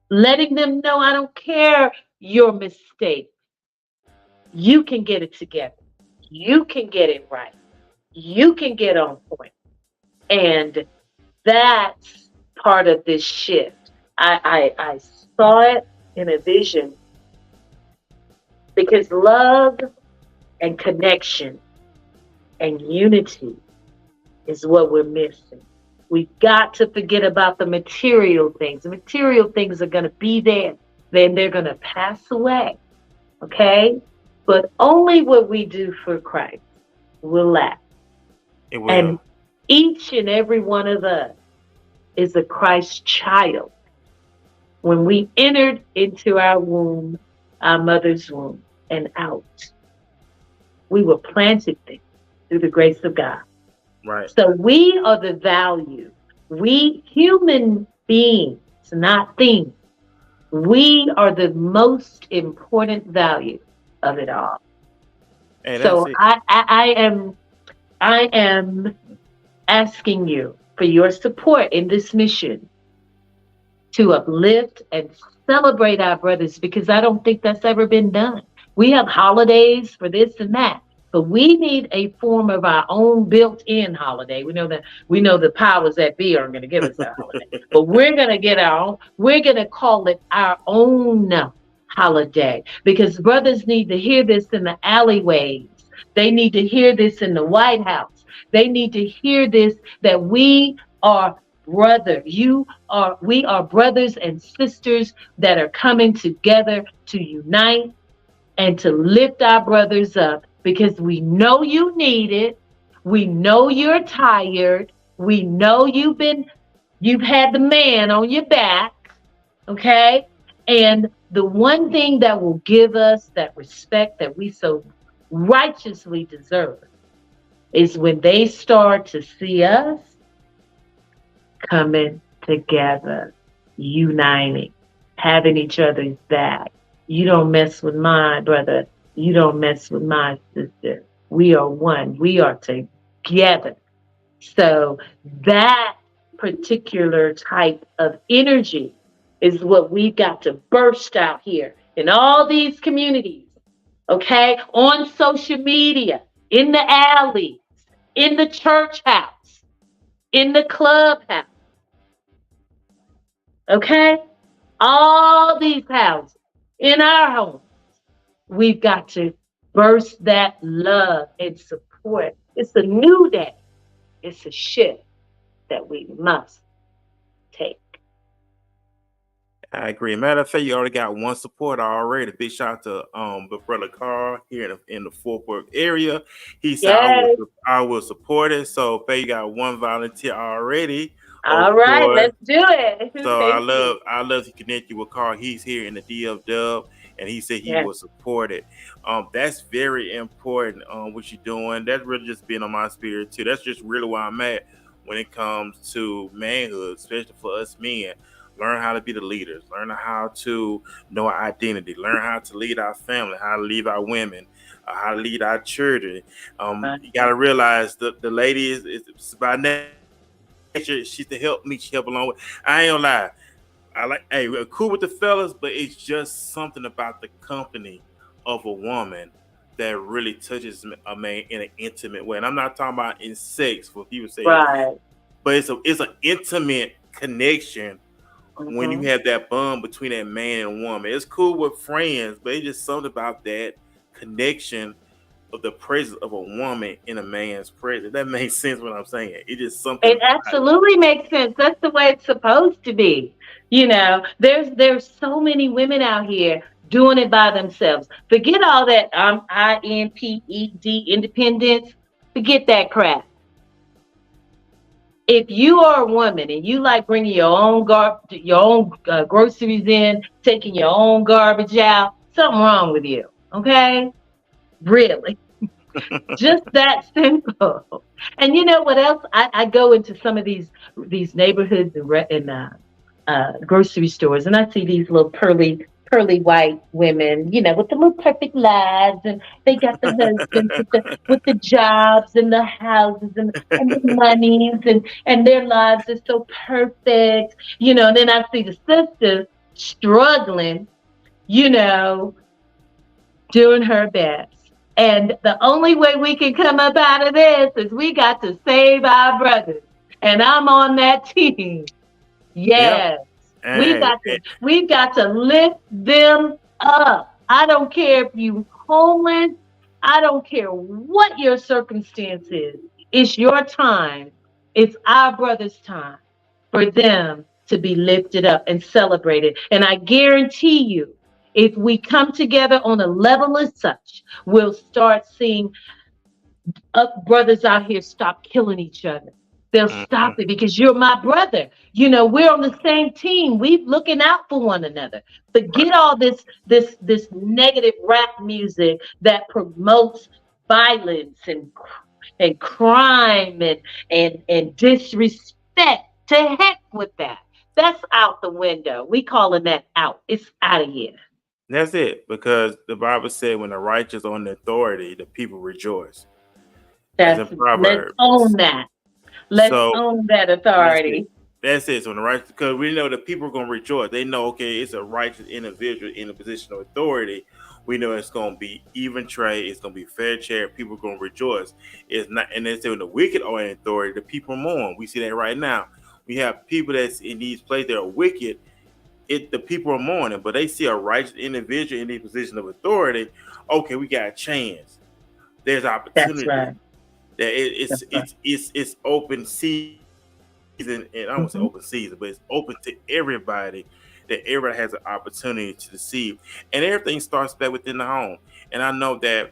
letting them know, I don't care your mistake. You can get it together. You can get it right. You can get on point. And that's part of this shift. I saw it in a vision, because love and connection and unity is what we're missing. We got to forget about the material things. The material things are going to be there, then they're going to pass away. Okay? But only what we do for Christ will last. It will. And each and every one of us is a Christ child. When we entered into our womb, our mother's womb, and out, we were planted there through the grace of God. Right. So we are the value. We human beings, not things. We are the most important value of it all. Hey, So it. I am asking you for your support in this mission to uplift and celebrate our brothers, because I don't think that's ever been done. We have holidays for this and that, but we need a form of our own built-in holiday. We know the powers that be aren't going to give us that holiday, but we're going to get our own. We're going to call it our own holiday, because brothers need to hear this in the alleyways. They need to hear this in the White House. They need to hear this, that we are brother. We are brothers and sisters that are coming together to unite and to lift our brothers up, because we know you need it. We know you're tired. We know you've had the man on your back. Okay? And the one thing that will give us that respect that we so righteously deserve is when they start to see us coming together, uniting, having each other's back. You don't mess with my brother. You don't mess with my sister. We are one. We are together. So that particular type of energy is what we've got to burst out here in all these communities, okay? On social media, in the alleys, in the church house, in the clubhouse, okay? All these houses, in our homes, we've got to burst that love and support. It's a new day. It's a shift that we must take. I agree. Matter of fact, you already got one supporter already. Big shout out to brother Carl here in the Fort Worth area. He said I will support it. So Faye, you got one volunteer already. All right, let's do it. So I love to connect you with Carl. He's here in the DF Dub, and he said he will support it. That's very important. What you're doing, that's really just been on my spirit too. That's just really where I'm at when it comes to manhood, especially for us men. Learn how to be the leaders. Learn how to know our identity. Learn how to lead our family. How to lead our women. How to lead our children. You got to realize the lady is by nature. She's to help me. She help along with. I ain't gonna lie. We're cool with the fellas, but it's just something about the company of a woman that really touches a man in an intimate way. And I'm not talking about in sex, what people say, right? But it's an intimate connection. When you have that bond between that man and woman. It's cool with friends, but it's just something about that connection of the presence of a woman in a man's presence. That makes sense what I'm saying. It's just something. It absolutely makes sense. That's the way it's supposed to be. You know, there's so many women out here doing it by themselves. Forget all that INPED independence. Forget that crap. If you are a woman and you like bringing your own groceries in, taking your own garbage out, something wrong with you, okay? Really. Just that simple. And you know what else? I go into some of these neighborhoods and grocery stores, and I see these little pearly white women, you know, with the little perfect lives, and they got the husbands with the jobs and the houses and the monies, and their lives are so perfect, you know. And then I see the sisters struggling, you know, doing her best. And the only way we can come up out of this is we got to save our brothers. And I'm on that team. Yes. Yep. We've got to lift them up. I don't care if you homeless. I don't care what your circumstance is. It's your time It's our brothers' time for them to be lifted up and celebrated. And I guarantee you, if we come together on a level as such, we'll start seeing brothers out here stop killing each other. They'll Mhm. stop it because you're my brother. You know, we're on the same team. We're looking out for one another. Forget all this negative rap music that promotes violence and crime and disrespect. To heck with that. That's out the window. We calling that out. It's out of here. That's it. Because the Bible said when the righteous on the authority, the people rejoice. As in Let's own Proverbs. that. Let's So own that that's it. authority. That's it. So when the righteous, because we know that people are going to rejoice. They know, okay, it's a righteous individual in a position of authority. We know it's going to be even trade. It's going to be fair share. People are going to rejoice. It's not, and then when the wicked are in authority, the people mourn. We see that right now. We have people that's in these places that are wicked. The people are mourning, but they see a righteous individual in a position of authority. Okay, we got a chance. There's That's opportunity. right. That That's right. it's open season, and I won't say Mhm. open season, but it's open to everybody. That everybody has an opportunity to deceive, and everything starts back within the home. And I know that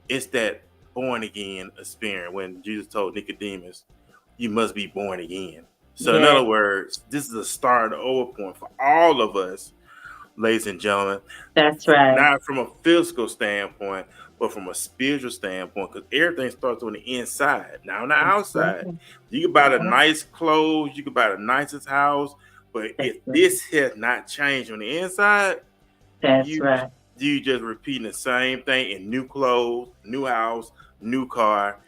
it's that born again experience when Jesus told Nicodemus, "You must be born again." So, in Yeah, other words, this is a start over point for all of us, ladies and gentlemen, that's right. not from a physical standpoint, but from a spiritual standpoint, because everything starts on the inside, not on the That's outside. right. You can buy the nice clothes, you can buy the nicest house, but That's if right. this has not changed on the inside, That's you right. you just repeating the same thing in new clothes, new house, new car.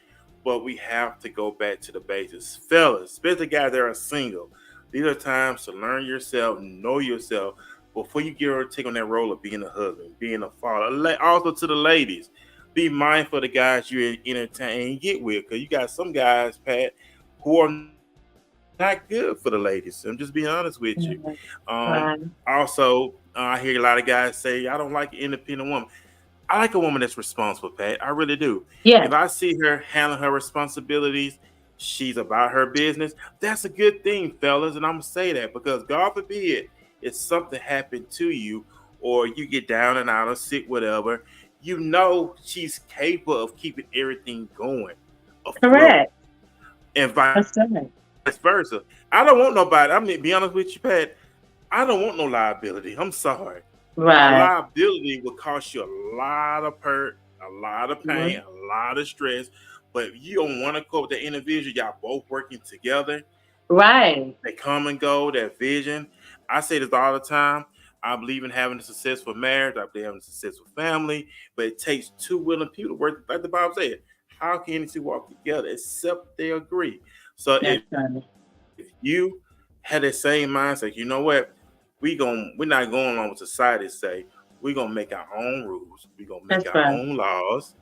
But we have to go back to the basics, fellas, especially guys that are single. These are times to learn yourself, know yourself before you get ready to take on that role of being a husband, being a father. Also to the ladies, be mindful of the guys you entertain and get with, because you got some guys, Pat, who are not good for the ladies. I'm just being honest with you. Mhm. Um, Right. also, I hear a lot of guys say, I don't like an independent woman. I like a woman that's responsible, Pat. I really do. If Yes, I see her handling her responsibilities, she's about her business. That's a good thing, fellas. And I'm gonna say that because God forbid if something happened to you or you get down and out or sick, whatever, you know she's capable of keeping everything going afloat. correct. And vice That's right. versa. I don't want nobody. I'm gonna be honest with you, Pat. I don't want no liability. I'm sorry. A Right. liability will cost you a lot of hurt, a lot of pain, Mhm. a lot of stress. But if you don't want to cope with the individual, y'all both working together. Right. They come and go, that vision. I say this all the time. I believe in having a successful marriage. I believe in having a successful family. But it takes two willing people to work, like the Bible said. How can any two walk together except they agree? So That's right. if you had the same mindset, you know what? We're not going along with society say. We're gonna make our own rules. We're gonna make That's our right. own laws.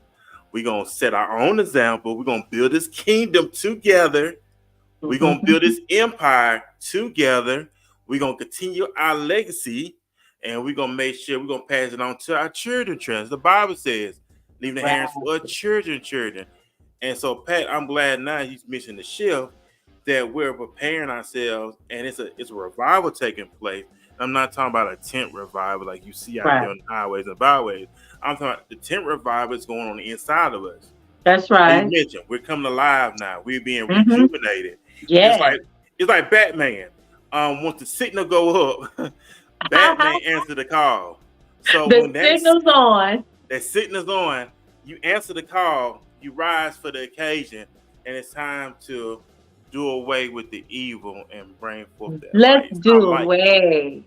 We're gonna set our own example. We're gonna build this kingdom together. We're gonna build Mhm. this empire together. We're gonna continue our legacy, and we're gonna make sure we're gonna pass it on to our children. The Bible says, leave the Right. hands for our children. And so, Pat, I'm glad now you mentioned the shift that we're preparing ourselves, and it's a revival taking place. I'm not talking about a tent revival like you see out there Right. on the highways and byways. I'm talking about the tent revival is going on the inside of us. That's Like you right. mentioned, we're coming alive now. We're being Hmm. rejuvenated. It's Yes. like it's like Batman. Once the signal go up, Batman answer the call. So The when signal's on. that signal's on, you answer the call, you rise for the occasion, and it's time to do away with the evil and bring forth that Let's light. I do like that. away.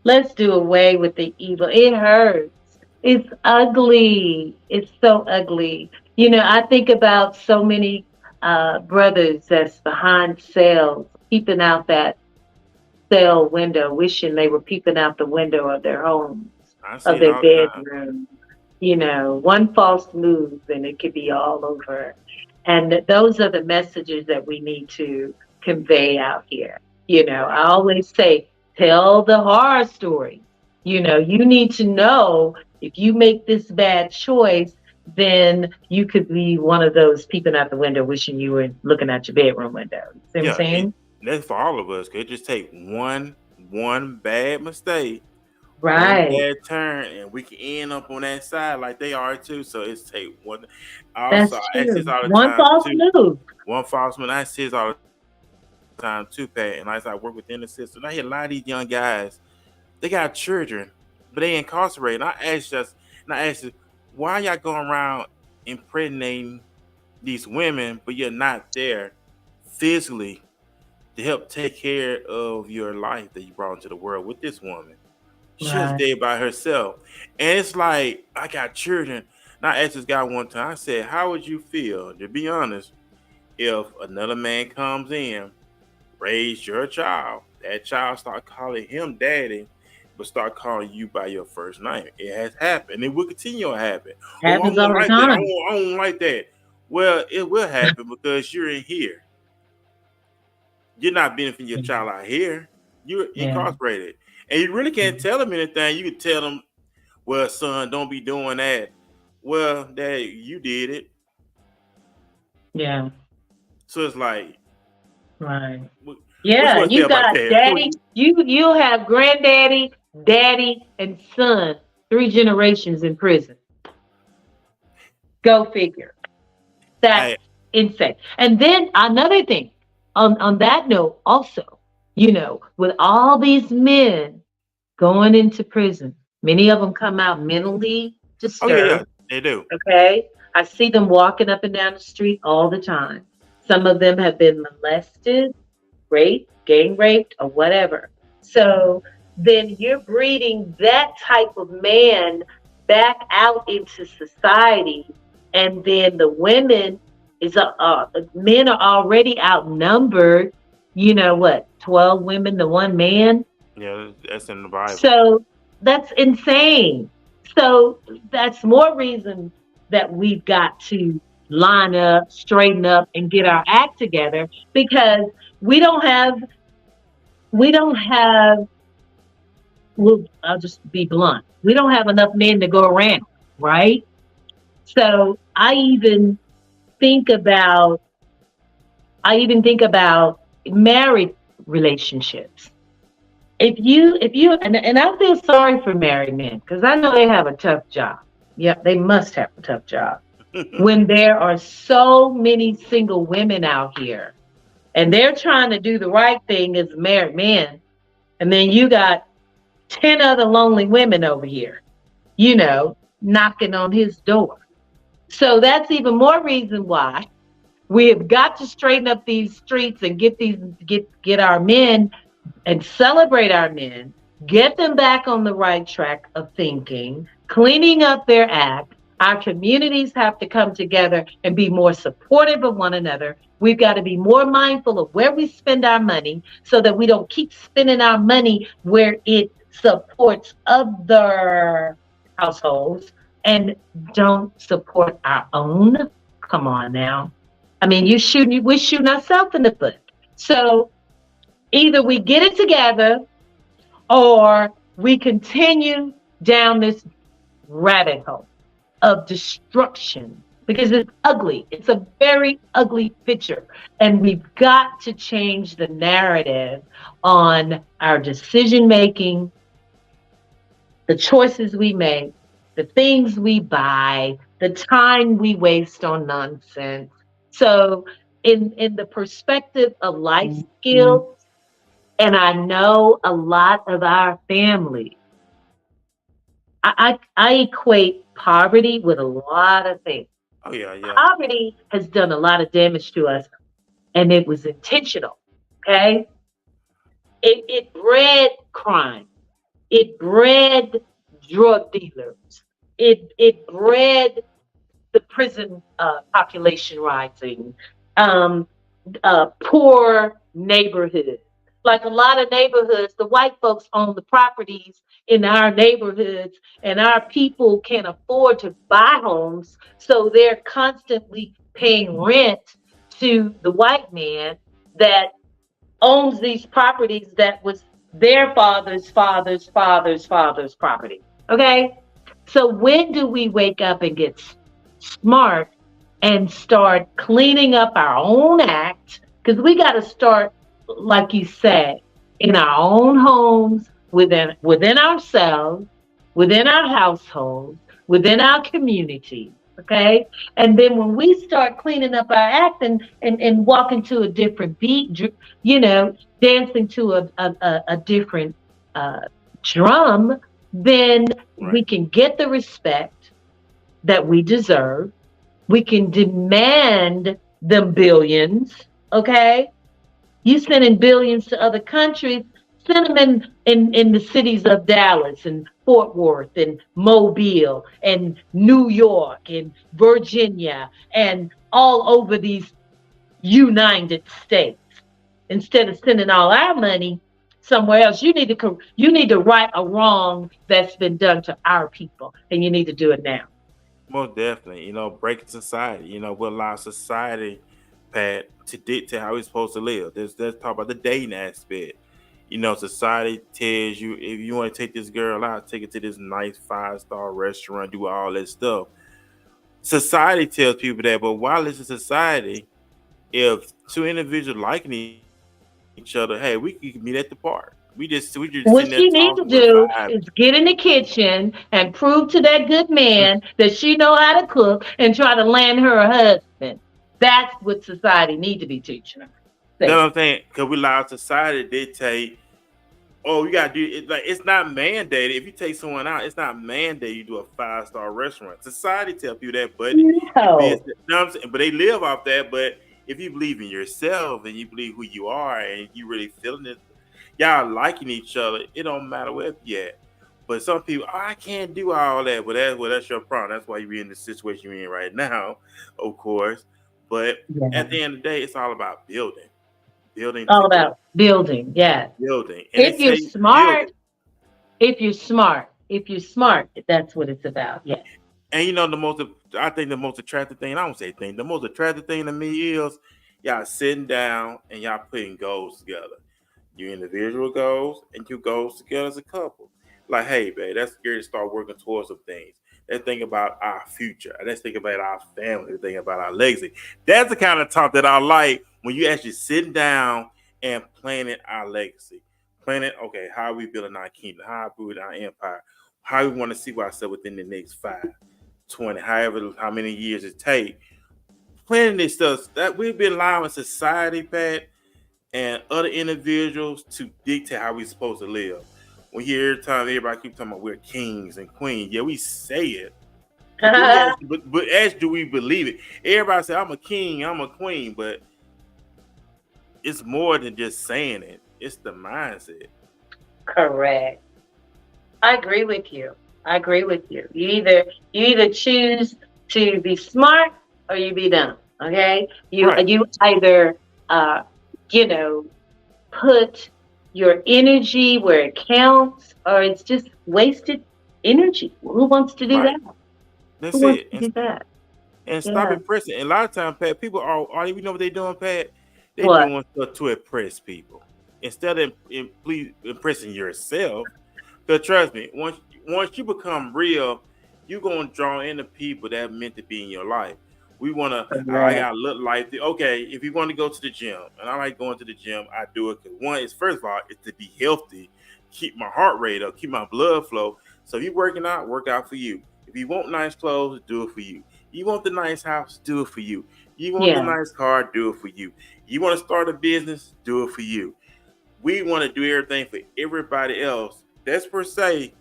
Let's do away with the evil. It hurts. It's ugly. It's so ugly. You know, I think about so many brothers that's behind cells, peeping out that cell window, wishing they were peeping out the window of their homes, I see of it their all the time. bedroom. You know, one false move and it could be all over. And those are the messages that we need to convey out here. You know, Right. I always say, tell the horror story. You know, you need to know if you make this bad choice, then you could be one of those peeping out the window wishing you were looking at your bedroom window. You see what I'm saying? That's for all of us. Could just take one bad mistake, one Right. bad turn, and we can end up on that side like they are too. So it's take one. Also, That's I ask this true. all the One time false too. move. One false move. I see this all the time too, Pat. And as I work within the system, I hear a lot of these young guys. They got children, but they incarcerated. And I ask you, why y'all going around impregnating these women, but you're not there physically to help take care of your life that you brought into the world with this woman. She was Right. there by herself. And it's like, I got children. And I asked this guy one time, I said, how would you feel, to be honest, if another man comes in, raise your child, that child start calling him daddy, but start calling you by your first name? It has happened. It will continue to happen. Oh, I Happens all won't the like that. time. I won't like that. Well, it will happen because you're in here. You're not benefiting your child out here. You're Yeah. incarcerated. And you really can't tell them anything. You can tell them, well, son, don't be doing that. Well, Dad, you did it. Yeah. So it's like, Right. what you Yeah. want to say You about got that? daddy. You have granddaddy, daddy, and son. 3 generations in prison. Go figure. That's Hey, insane. And then another thing, on that note, also, with all these men going into prison, many of them come out mentally oh yeah, disturbed. they do. Okay. I see them walking up and down the street all the time. Some of them have been molested, raped, gang raped, or whatever. So then you're breeding that type of man back out into society. And then the women men are already outnumbered. 12 women to 1 man. Yeah, that's in the Bible. So that's insane. So that's more reason that we've got to line up, straighten up, and get our act together, because we don't have, well, I'll just be blunt. We don't have enough men to go around, right? So I even think about married relationships. If you and I feel sorry for married men, because I know they have a tough job. Yep, they must have a tough job. When there are so many single women out here and they're trying to do the right thing as married men, and then you got 10 other lonely women over here, knocking on his door. So that's even more reason why we have got to straighten up these streets and get our men and celebrate our men, get them back on the right track of thinking, cleaning up their act. Our communities have to come together and be more supportive of one another. We've got to be more mindful of where we spend our money so that we don't keep spending our money where it supports other households and don't support our own. Come on now. I mean, we're shooting ourselves in the foot. So either we get it together or we continue down this rabbit hole of destruction, because it's ugly. It's a very ugly picture. And we've got to change the narrative on our decision making, the choices we make, the things we buy, the time we waste on nonsense. So in the perspective of life skills, and I know a lot of our families, I equate poverty with a lot of things. Oh yeah, yeah. Poverty has done a lot of damage to us, and it was intentional. Okay, it bred crime, it bred drug dealers, it bred the prison population rising, poor neighborhoods. Like a lot of neighborhoods, the white folks own the properties in our neighborhoods, and our people can't afford to buy homes, so they're constantly paying rent to the white man that owns these properties that was their father's property. Okay? So when do we wake up and get smart and start cleaning up our own act, because we got to start, like you said, in our own homes, within ourselves, within our households, within our community. Okay. And then when we start cleaning up our act and walking to a different beat, dancing to a different uh, drum, then we Right. can get the respect that we deserve. We can demand them billions. Okay. You sending billions to other countries, send them in the cities of Dallas and Fort Worth and Mobile and New York and Virginia and all over these United States. Instead of sending all our money somewhere else, you need to right a wrong that's been done to our people, and you need to do it now. Most definitely. Breaking society. We allow society, Pat, to dictate how we're supposed to live. Let's talk about the dating aspect. Society tells you if you want to take this girl out, take it to this nice 5-star restaurant, do all that stuff. Society tells people that, but why listen to society if two individuals liking each other? Hey, we can meet at the park. We just sitting there What talking, you we're need to vibing. do is get in the kitchen and prove to that good man that she know how to cook and try to land her a husband. That's what society need to be teaching her. You know See, what I'm saying? Because we allow society to dictate. Oh, you gotta do it. Like it's not mandated. If you take someone out, it's not mandated. You do a 5-star restaurant. Society tells you that, but your business, no, you know what I'm saying? But they live off that. But if you believe in yourself and you believe who you are and you really feeling it, y'all liking each other. It don't matter where you at. But some people, oh, I can't do all that. That's your problem. That's why you're in the situation you're in right now, of course. But yeah, at the end of the day, it's all about building all together, about building. Yeah, building. And they if you're say building. smart, if you're smart, that's what it's about. Yeah. And I think the most attractive thing, I don't say thing, the most attractive thing to me is y'all sitting down and y'all putting goals together. Your individual goals and your goals together as a couple. Like, hey, babe, let's get to start working towards some things. Let's think about our future. Let's think about our family. Let's think about our legacy. That's the kind of talk that I like when you actually sitting down and planning our legacy. Planning, okay, how are we building our kingdom? How are we building our empire? How we want to see ourselves within the next 5, 20, however how many years it take. Planning this stuff that we've been allowing society, Pat, and other individuals to dictate how we're supposed to live. When you hear every time everybody keep talking about we're kings and queens, yeah, we say it, but do we actually, but as do we believe it? Everybody say I'm a king, I'm a queen, but it's more than just saying it. It's the mindset. Correct. I agree with you. I agree with you. You either choose to be smart or you be dumb. Okay. You Right, you either uh you know put your energy where it counts, or it's just wasted energy. Who wants to do right. that? Who That's wants it. to do that? And stop Yeah. impressing. And a lot of times, Pat, people are even know what they're doing, Pat. They What? doing stuff to impress people instead of impressing yourself. Because trust me, once you become real, you're gonna draw in the people that are meant to be in your life. We wanna, I Correct. gotta look like okay. If you want to go to the gym, and I like going to the gym, I do it because one is first of all, it's to be healthy, keep my heart rate up, keep my blood flow. So if you working out, work out for you. If you want nice clothes, do it for you. You want the nice house, do it for you. You want the Yeah. nice car, do it for you. You want to start a business, do it for you. We want to do everything for everybody else. That's per se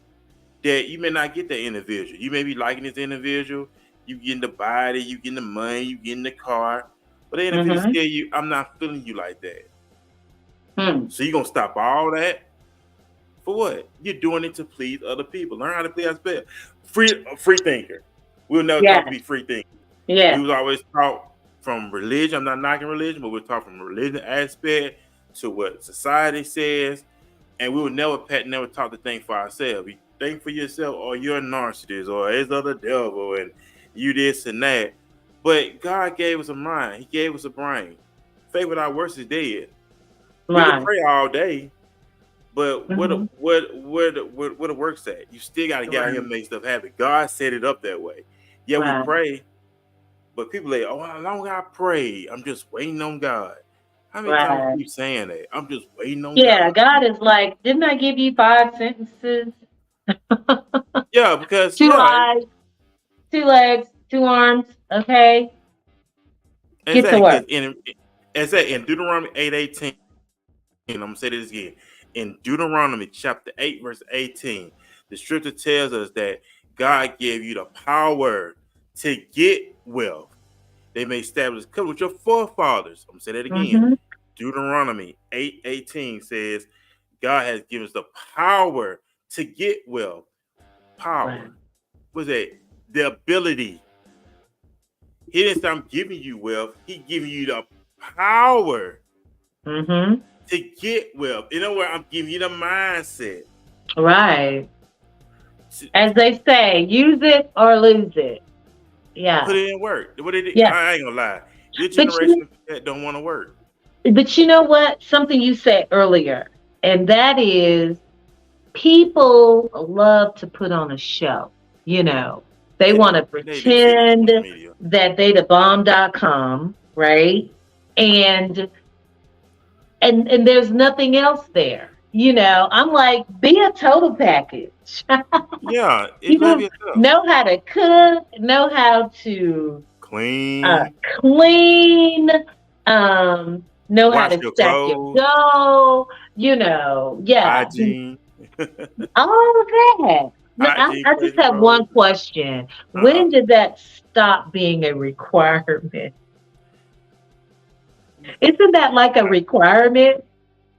that you may not get that individual. You may be liking this individual, you getting the body, you getting the money, you getting the car, but the individual Mm-hmm. scare you. I'm not feeling you like that. Hmm. So you gonna stop all that for what? You're doing it to please other people. Learn how to please others. Free thinker. We'll never talk to Yeah. be free thinkers. We Yeah. was always taught from religion. I'm not knocking religion, but we're taught from a religion aspect to what society says, and we would never talk to think for ourselves. You think for yourself, or you're a narcissist, or it's of the devil, and you this and that. But God gave us a mind. He gave us a brain. Faith without works is dead. We can Right. pray all day, but Mm-hmm. where the works at? You still got to get out here Right. and make stuff happen. God set it up that way. Yeah, we Right. pray, But people like, oh, how long I pray? I'm just waiting on God. How many times Right. you keep saying that? I'm just waiting on Yeah, God. God is like, didn't I give you 5 sentences? Yeah, because 2 eyes, 2 legs, 2 arms. Okay, get to exactly. work. Because in Deuteronomy 8:18, I'm gonna say this again. In Deuteronomy chapter 8, verse 18, the scripture tells us that God gave you the power to get wealth. They may establish a covenant with your forefathers. I'm gonna say that again. Mm-hmm. Deuteronomy 8:18 says God has given us the power to get wealth. Right. Power. What's that? The ability. He didn't say I'm giving you wealth. He giving you the power Mm-hmm. to get wealth. In other words, I'm giving you the mindset. Right. To As they say, use it or lose it. put Yeah. it in work. What it is, Yeah. I ain't gonna lie. Your But you, generation that don't want to work. but you know what? Something you said earlier, and that is people love to put on a show. You know, they They want to do. They see it on pretend social media. that they the bomb.com, right? And and there's nothing else there. You know, I'm like, be a total package. Yeah, You it love yourself. know how to cook, know how to Clean, clean, know how wash to your stack your clothes, dough, yeah, hygiene. all of that. No, Hygiene I plays just a have role. one question. Uh-huh. When did that stop being a requirement? Isn't that like a requirement?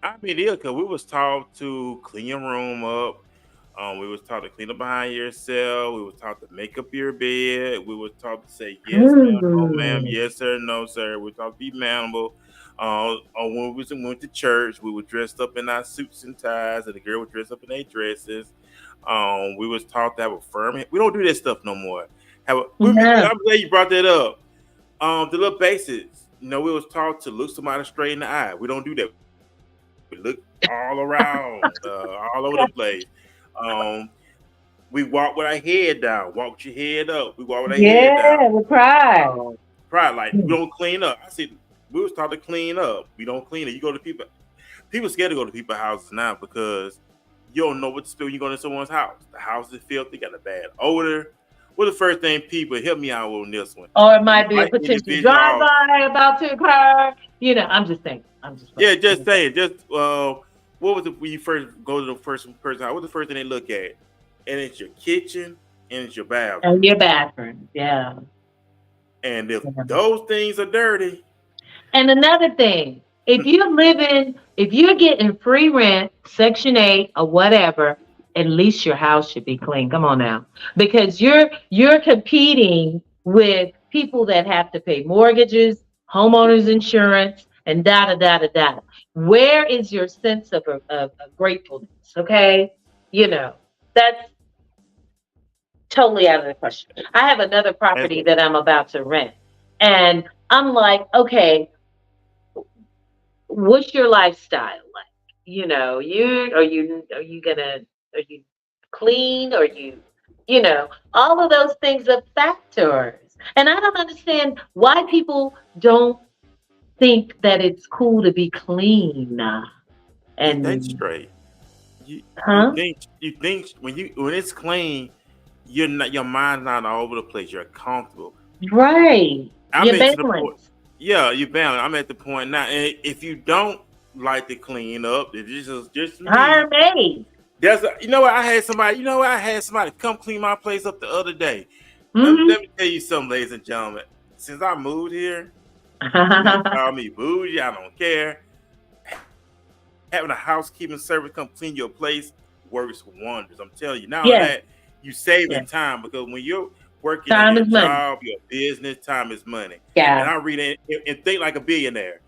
I mean, yeah, because we was taught to clean your room up. We was taught to clean up behind yourself. We was taught to make up your bed. We was taught to say yes, ma'am, no, ma'am, Mm. yes, sir, no, sir. We were taught to be manable. When went to church, we were dressed up in our suits and ties, and the girl was dressed up in their dresses. We was taught to have a firm. We don't do that stuff no more. No. I'm glad you brought that up. The little basics. We was taught to look somebody straight in the eye. We don't do that. We look all around, all over the place. Um, we walk with our head down. Walk with your head up. We walk with our head down. Yeah, with pride. Pride, like we don't clean up. I said we was taught to clean up. We don't clean it. You go to people. People scared to go to people's houses now because you don't know what to spill when you go to someone's house. The house is filthy, got a bad odor. What's the first thing people help me out on this one? Or it You might be a might potential individual. drive-by about to occur. I'm just saying. Yeah, just saying. Just what was it when you first go to the first person house? What's the first thing they look at? And it's your kitchen and it's your bathroom. And your bathroom, yeah. And if Yeah. those things are dirty, And another thing, if you're getting free rent, Section 8 or whatever, at least your house should be clean. Come on now. Because you're competing with people that have to pay mortgages, homeowners insurance, and da da da da da. Where is your sense of gratefulness? Okay. That's totally out of the question. I have another property that I'm about to rent. And I'm like, okay, what's your lifestyle like? Are you clean? All of those things are factors. And I don't understand why people don't think that it's cool to be clean. you think And straight. You huh? you think when it's clean, you're not your mind's not all over the place. You're comfortable. Right. I'm You're at to the point. balanced. Yeah, you balance. I'm at the point now. And if you don't like to clean up, it's just me. Hire me. I had somebody. I had somebody come clean my place up the other day. Mm-hmm. Let me tell you something, ladies and gentlemen. Since I moved here, you may call me bougie. I don't care. Having a housekeeping service come clean your place works wonders. I'm telling you. Now that you saving time because when you're working in your job, your business, time is money. Yeah. And I read it and think like a billionaire.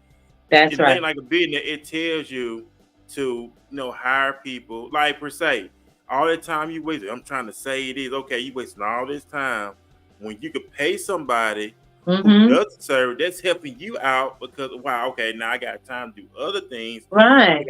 That's right. Think like a billionaire. It tells you to hire people like per se. All the time you wasted. I'm trying to say it is okay. You wasting all this time when you could pay somebody who does serve. That's helping you out because okay, now I got time to do other things. Right.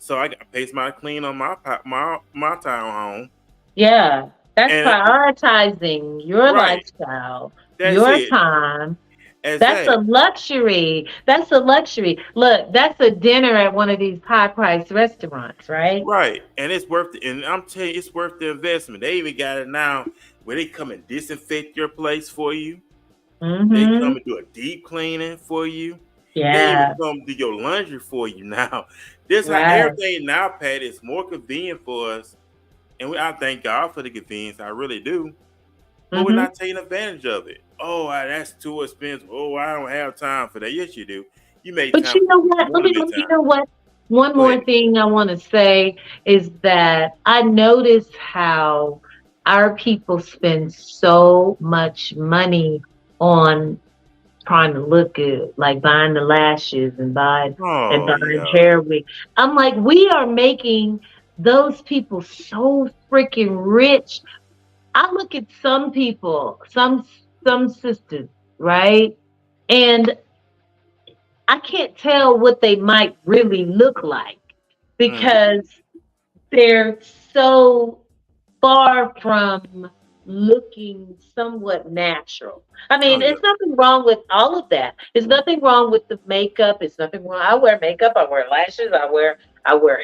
So I got to pay somebody clean on my townhome. Yeah, that's prioritizing your lifestyle, your time, That's a Exactly. luxury. That's a luxury. Look, that's a dinner at one of these high-priced restaurants, right? Right. And it's worth it. And I'm telling you, it's worth the investment. They even got it now where they come and disinfect your place for you. They come Mm-hmm. and do a deep cleaning for you. They even Yeah, come do your laundry for you now. This how right. everything now, Pat, is more convenient for us. And I thank God for the convenience. I really do. But we're Mm-hmm. not taking advantage of it. Oh, that's too expensive. Oh, I don't have time for that. Yes, you do. You make But time you for know what you what? want to make You time. know what? One Go more ahead. thing I want to say is that I notice how our people spend so much money on trying to look good, like buying the lashes and Oh, buying yeah. hair wig. I'm like, we are making those people so freaking rich. I look at some people, some sisters, right? And I can't tell what they might really look like Mm. because they're so far from looking somewhat natural. I Oh, mean, yeah. there's nothing wrong with all of that. There's nothing wrong with the makeup. It's nothing wrong. I wear makeup. I wear lashes. I wear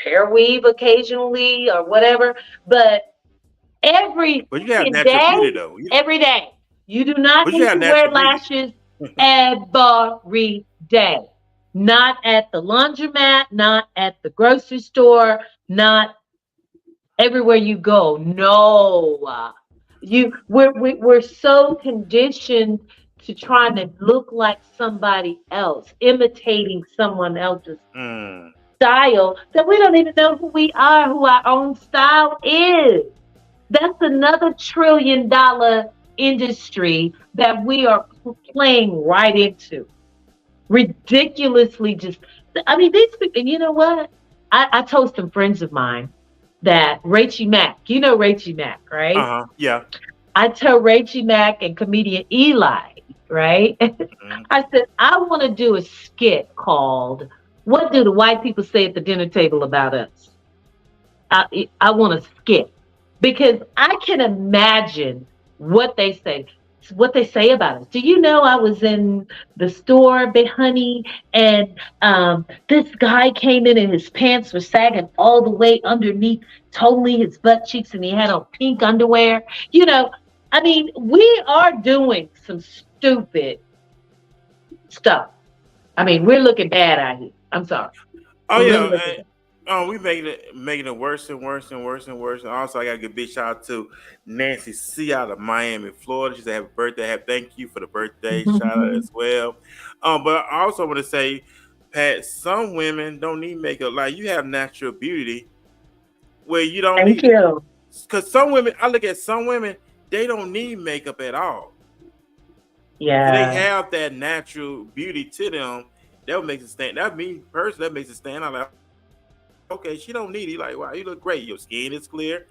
hair weave occasionally or whatever. But every But you have freaking natural day, beauty, though. every day, you do not But you need have to wear natural beauty. lashes every day. Not at the laundromat, not at the grocery store, not everywhere you go. No, we're so conditioned to trying to look like somebody else, imitating someone else's Mm. style that we don't even know who we are, who our own style is. That's another $1 trillion industry that we are playing right into. Ridiculously, just I mean, these people. And you know what? I told some friends of mine that Rachie Mack, you know Rachie Mack, right? Uh-huh. Yeah. I tell Rachie Mack and comedian Eli, right? Mm. I said, I want to do a skit called "What Do the White People Say at the Dinner Table About Us?" I want to skip because I can imagine what they say, what they say about us. Do you know I was in the store, big honey, and this guy came in and his pants were sagging all the way underneath, totally his butt cheeks, and he had on pink underwear. You know, I mean, we are doing some stupid stuff. I mean, we're looking bad out here. I'm sorry. Oh, We're yeah. really looking bad. Oh, we making it worse and worse and worse and worse. And also, I got to give a big shout out to Nancy C out of Miami, Florida. She said, "Happy birthday! Thank you for the birthday shout out as well." But I also want to say, Pat, some women don't need makeup. Like you have natural beauty where you don't Thank need it. you. Because some women, I look at some women, they don't need makeup at all. So they Yeah. have that natural beauty to them. That makes it stand. That me personally, that makes it stand out. Like, okay, she don't need it. Like, wow, you look great. Your skin is clear.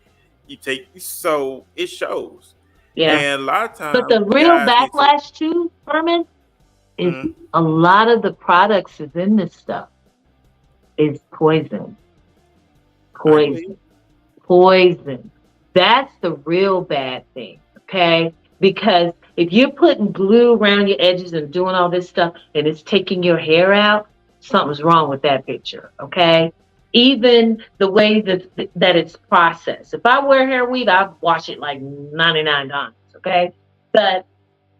You take so it shows. Yeah. And a lot of But times, the real guys need to. backlash too, Herman, is Mhm, a lot of the products is in this stuff is poison. I agree. Poison. Poison. That's the real bad thing. Okay. Because if you're putting glue around your edges and doing all this stuff and it's taking your hair out, something's wrong with that picture. Okay. Even the way that it's processed. If I wear hair weave, I wash it like 99 times. Okay. But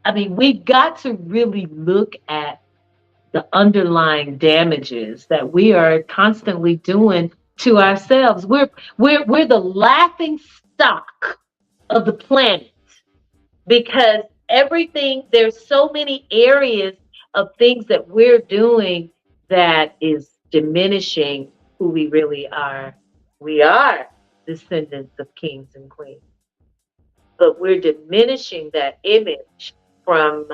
I mean, we've got to really look at the underlying damages that we are constantly doing to ourselves. We're the laughing stock of the planet because everything there's so many areas of things that we're doing that is diminishing who we really are. We are descendants of kings and queens, but we're diminishing that image from,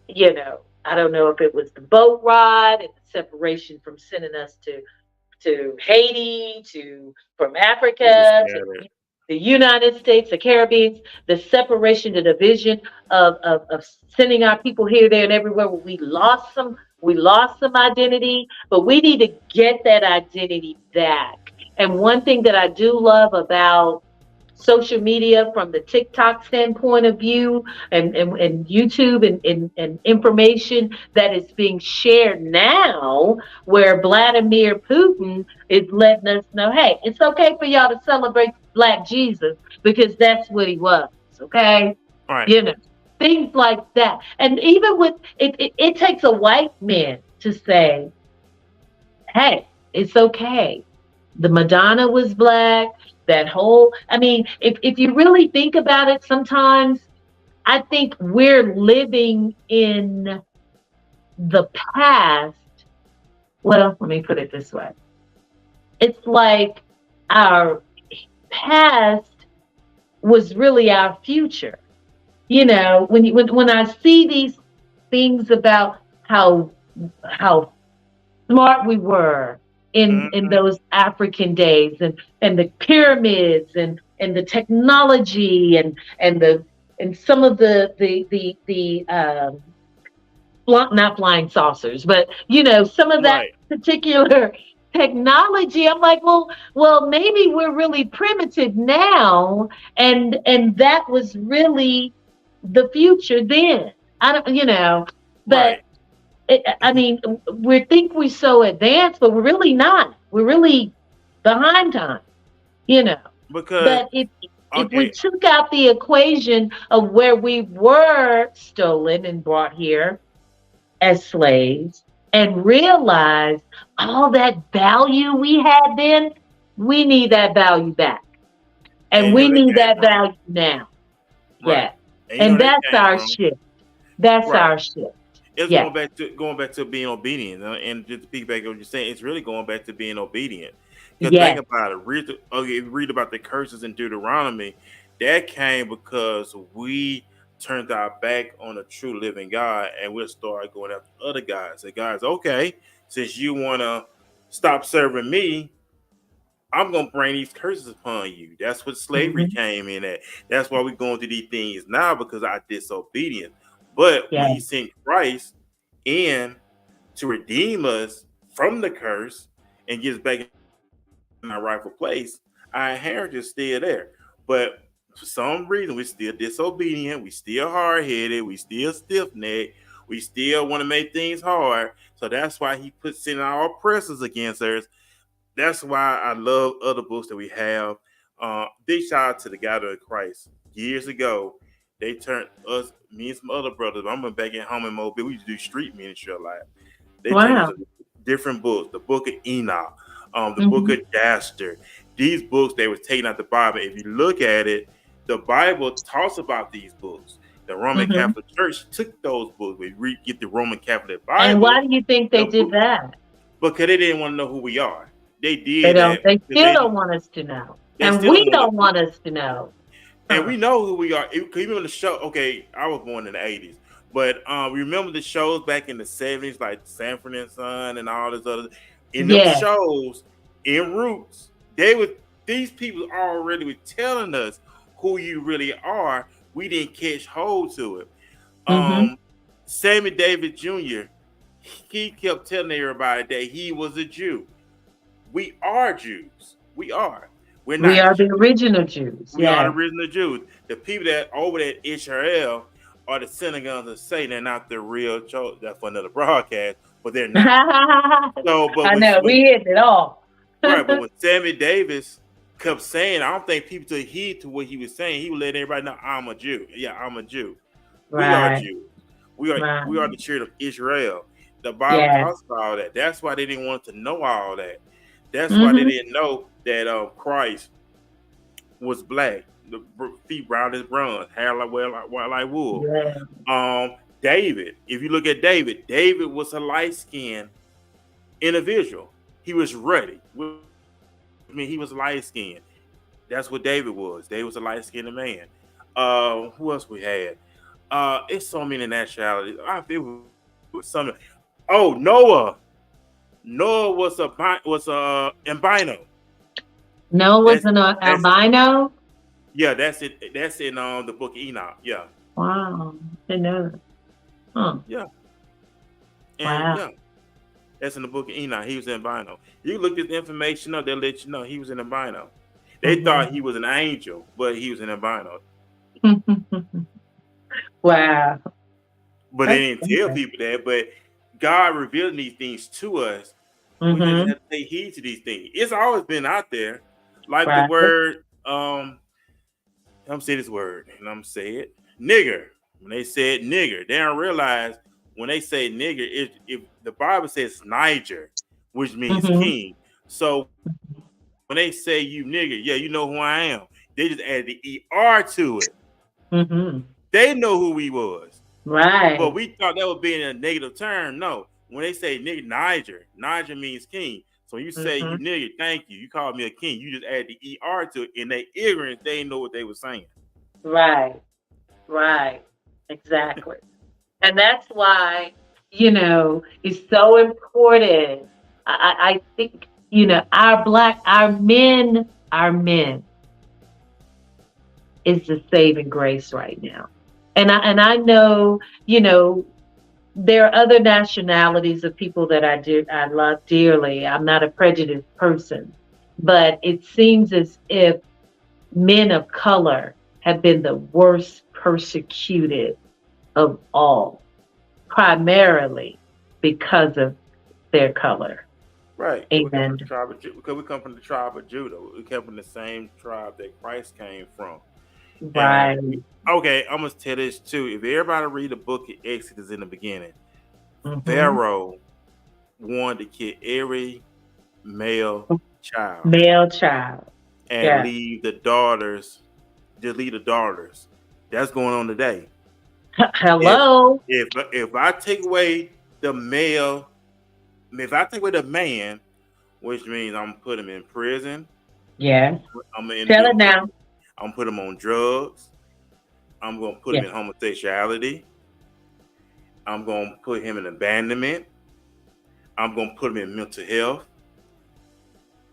I don't know if it was the boat ride and the separation from sending us to Haiti, to from We were Africa, to scattered. the United States, the Caribbean, the separation, the division of sending our people here, there, and everywhere. Where we lost some identity, but we need to get that identity back. And one thing that I do love about social media from the TikTok standpoint of view and YouTube and information that is being shared now, where Vladimir Putin is letting us know, hey, it's okay for y'all to celebrate Black Jesus because that's what he was. Okay. All right. You know, things like that. And even with it takes a white man to say, hey, it's okay. The Madonna was Black. That whole, I mean, if you really think about it, sometimes I think we're living in the past. Well, let me put it this way. It's like our past was really our future. You know, when I see these things about how smart we were in those African days and the pyramids and the technology and some of the not flying saucers, but some of that Right. particular technology. I'm like, well, maybe we're really primitive now, and that was really the future then. I don't, but Right. I mean, we think we're so advanced, but we're really not. We're really behind time, you know. Because But if we okay, took out the equation of where we were stolen and brought here as slaves and realized all that value we had then, we need that value back. and And you know we they need came that from. value now. Right. Yeah. And you know And they that's came our from. shift. That's Right. our shift. It's Yeah. going back to being obedient, and just to piggyback on what you're saying, it's really going back to being obedient. Because think Yes. about it. Read about the curses in Deuteronomy. That came because we turned our back on the true living God, and we started going after other gods. Say, guys, okay, since you want to stop serving me, I'm gonna bring these curses upon you. That's what slavery Hmm. came in at. That's why we're going through these things now because our disobedience. But when Yeah. He sent Christ in to redeem us from the curse and get us back in our rightful place, our inheritance is still there. But for some reason, we're still disobedient. We still hard headed. We still stiff necked. We still want to make things hard. So that's why He puts in our oppressors against us. That's why I love other books that we have. Big shout out to the Gathering of Christ. Years ago, they turned us, me and some other brothers. I'm back at home in Mobile. We used to do street ministry a lot. They turned us Wow. into different books. The Book of Enoch, the Book Hmm. of Jasher. These books they were taken out the Bible. If you look at it, the Bible talks about these books. The Roman Hmm. Catholic Church took those books. We get the Roman Catholic And why Bible, do you think they the did book, that? because they didn't want to know who we are. They They did don't. that They because still don't want us to know, they and still we don't want don't to. want us to know. And Huh. we know who we are. Even on the show, okay, I was born in the '80s, but remember the shows back in the '70s, like Sanford and Son and all this other. In them Yeah. shows, in Roots, they would these people already were telling us who you really are. We didn't catch hold to it. Hmm. Um, Sammy Davis Jr. He kept telling everybody that he was a Jew. We are Jews. We are. We're We not are the Jews. original Jews. We are the Yeah. original Jews. The people that over at Israel are the synagogues of Satan. They're not the real chosen. That's for another broadcast, but they're not. So, but I know we hit it all. right, but when Sammy Davis kept saying, I don't think people took heed to what he was saying. He would let everybody know, I'm a Jew. Yeah, I'm a Jew. We are Right. Jews. We are Right. the children of Israel. The Bible Yeah. talks about all that. That's why they didn't want to know all that. That's why they Hmm. didn't know that Christ was black, the feet brown as bronze, hair like wool. Yeah. David, if you look at David, David was a light skinned individual. He was ruddy. I mean, he was light skinned. That's what David was. David was a light skinned man. Who else we had? It's so many nationalities. I feel it was some. Oh, Noah. Noah was a albino. No, That's wasn't an that's albino. yeah. That's it. That's in the book of Enoch. Yeah, Wow. I know that. Huh. yeah, and Wow. yeah. That's in the book of Enoch. He was in albino. You look this information up, they'll let you know he was in albino. They thought he was an angel, but he was an albino. Wow. But they didn't tell people that. But God revealed these things to us. We just have to take heed to these things. It's always been out there. Like the Right. word, I'm gonna say this word, and I'm gonna say it, nigger. When they said nigger, they don't realize when they say nigger, if the Bible says Niger, which means king. So when they say you nigger, yeah, you know who I am. They just added the ER to it. They know who he was. Right. But we thought that would be in a negative term. No. When they say nigger, Niger means king. So you say you nigger, thank you. You called me a king. You just add the ER to it. In their ignorance, they didn't know what they were saying. Right. Right. Exactly. And that's why, it's so important. I think, our men is the saving grace right now. And I know, there are other nationalities of people that I love dearly. I'm not a prejudiced person, but it seems as if men of color have been the worst persecuted of all, primarily because of their color. Right. And Because we come from the tribe of Judah. We come from the same tribe that Christ came from. right. Okay, I'm gonna tell this too. If everybody read the book of Exodus in the beginning, Pharaoh wanted to kill every male child and leave the daughters. Just leave the daughters. That's going on today. Hello. If I take away the male, if I take away the man, which means I'm gonna put him in prison. Yeah. Tell it now. I'm gonna put him on drugs. I'm gonna put him in homosexuality. I'm gonna put him in abandonment. I'm gonna put him in mental health.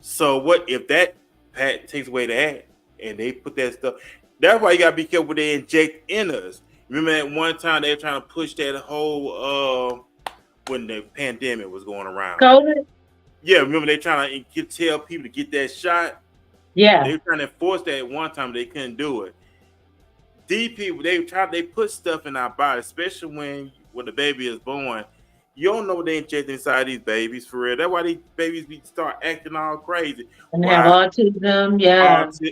So what if that Pat takes away that and they put that stuff? That's why you gotta be careful what they inject in us. Remember at one time they were trying to push that whole when the pandemic was going around. COVID? Yeah, remember they trying to tell people to get that shot? Yeah. They were trying to enforce that at one time, they couldn't do it. These people, they put stuff in our body, especially when the baby is born. You don't know what they inject inside these babies for real. That's why these babies start acting all crazy. And have autism,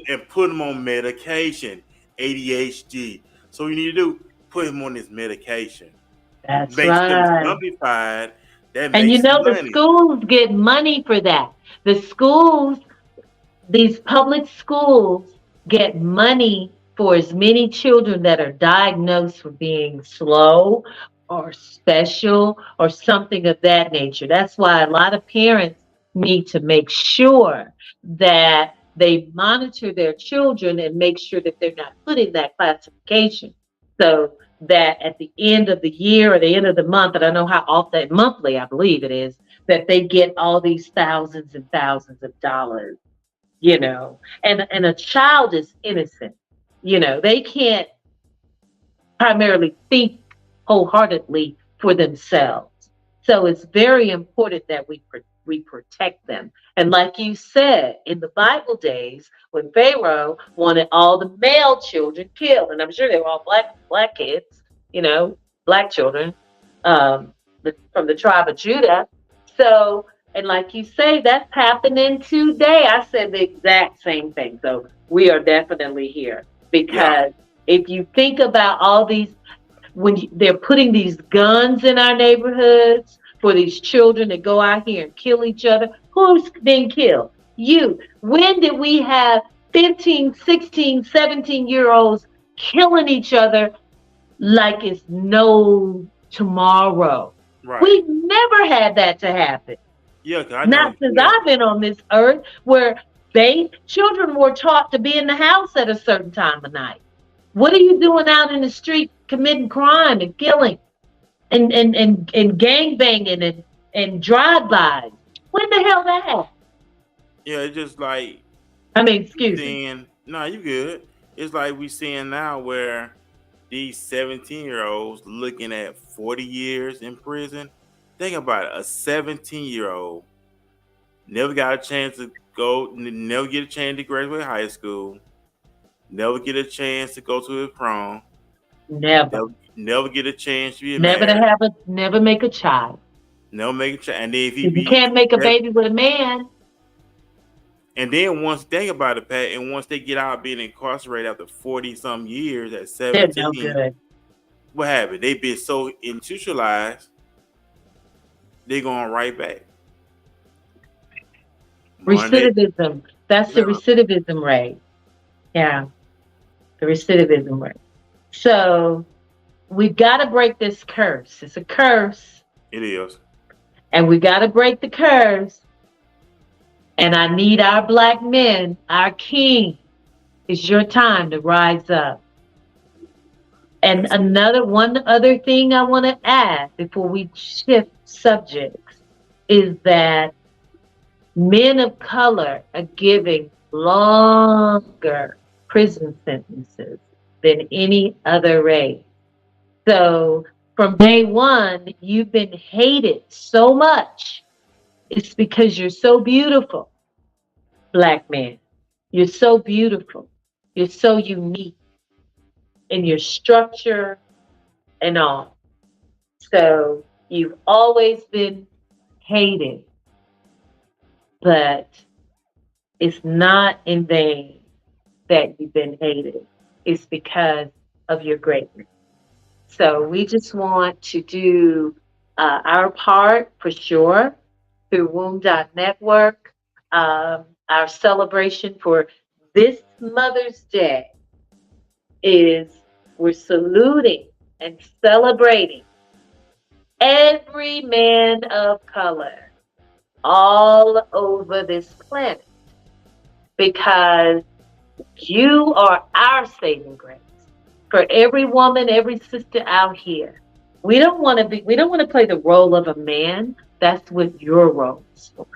and put them on medication, ADHD. So you need to do, put them on this medication. That's makes right. them zombified. That And makes the schools get money for that. The schools, these public schools, get money for as many children that are diagnosed for being slow or special or something of that nature. That's why a lot of parents need to make sure that they monitor their children and make sure that they're not put in that classification. So that at the end of the year or the end of the month, and I know how often, monthly, I believe it is, that they get all these thousands and thousands of dollars, and a child is innocent. They can't primarily think wholeheartedly for themselves. So it's very important that we protect them. And like you said, in the Bible days, when Pharaoh wanted all the male children killed, and I'm sure they were all black kids, black children from the tribe of Judah. So, and like you say, that's happening today. I said the exact same thing. So we are definitely here because if you think about all these, they're putting these guns in our neighborhoods for these children to go out here and kill each other. Who's being killed? You. When did we have 15, 16, 17-year-olds killing each other like it's no tomorrow? Right. We've never had that to happen. Yeah, not since I've been on this earth, where children were taught to be in the house at a certain time of night. What are you doing out in the street committing crime and killing and gang banging and drive-bys? When the hell that happened? Yeah, it's just like excuse me. No, you good. It's like we seeing now where these 17-year-olds looking at 40 years in prison. Think about it. A 17-year-old never got a chance to never get a chance to graduate high school, never get a chance to go to his prom, Never. never get a chance to be Never married, never make a child. never make a chance. And then if he If you be, can't make a baby with a man, and then once think about it, Pat, and once they get out being incarcerated after 40 some years at they're no 17, good. what happened? They've been so institutionalized, they're going right back. Monday, Recidivism. That's the yeah, recidivism rate. Yeah, the recidivism rate. So we've got to break this curse. It's a curse, it is. and we got to break the curse. And I need our Black men, our king. It's your time to rise up. And one other thing I want to add before we shift subjects is that men of color are giving longer prison sentences than any other race. So from day one, you've been hated so much. It's because you're so beautiful, Black man. You're so beautiful. You're so unique in your structure and all. So you've always been hated, but it's not in vain that you've been hated. It's because of your greatness. So we just want to do our part for sure through Womb.network. Our celebration for this Mother's Day is we're saluting and celebrating every man of color all over this planet, because you are our saving grace. For every woman, every sister out here, we don't want to play the role of a man. That's what your role is for.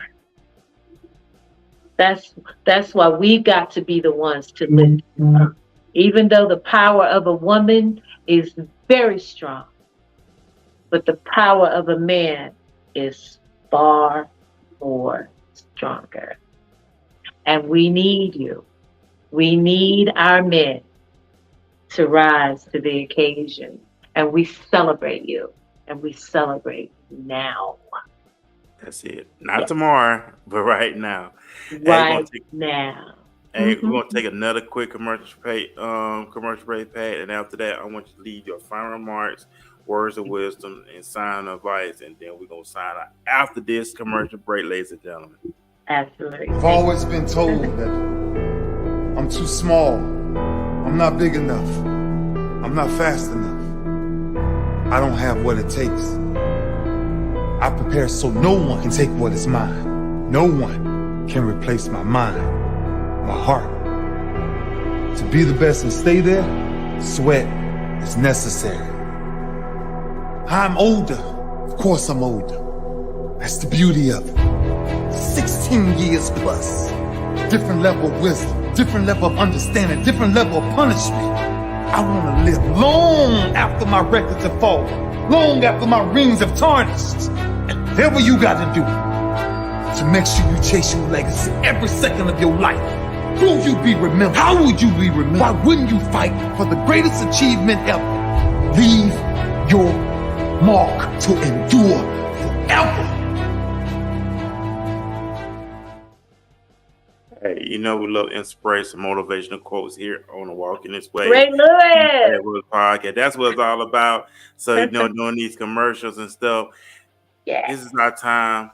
That's why we've got to be the ones to lift you up. Even though the power of a woman is very strong, but the power of a man is far more stronger. And we need you. We need our men to rise to the occasion. And we celebrate you. And we celebrate now. That's it. Not tomorrow, but right now. Right now. Hey, we're gonna take another quick commercial break, Pat, and after that, I want you to leave your final remarks, words of wisdom, and sign advice, and then we're gonna sign out after this commercial break, ladies and gentlemen. Absolutely. I've always been told that I'm too small, I'm not big enough, I'm not fast enough, I don't have what it takes. I prepare so no one can take what is mine. No one can replace my mind, my heart. To be the best and stay there, sweat is necessary. I'm older. Of course I'm older. That's the beauty of it. 16 years plus. Different level of wisdom, different level of understanding, different level of punishment. I want to live long after my records have fallen, long after my rings have tarnished. And whatever you got to do to make sure you chase your legacy every second of your life. Will you be remembered? How would you be remembered? Why wouldn't you fight for the greatest achievement ever? Leave your mark to endure forever. Hey, you know we love inspiration, motivational quotes here on the Walking This Way. Ray Lewis. Podcast. That's what it's all about. So doing these commercials and stuff. Yeah. This is our time.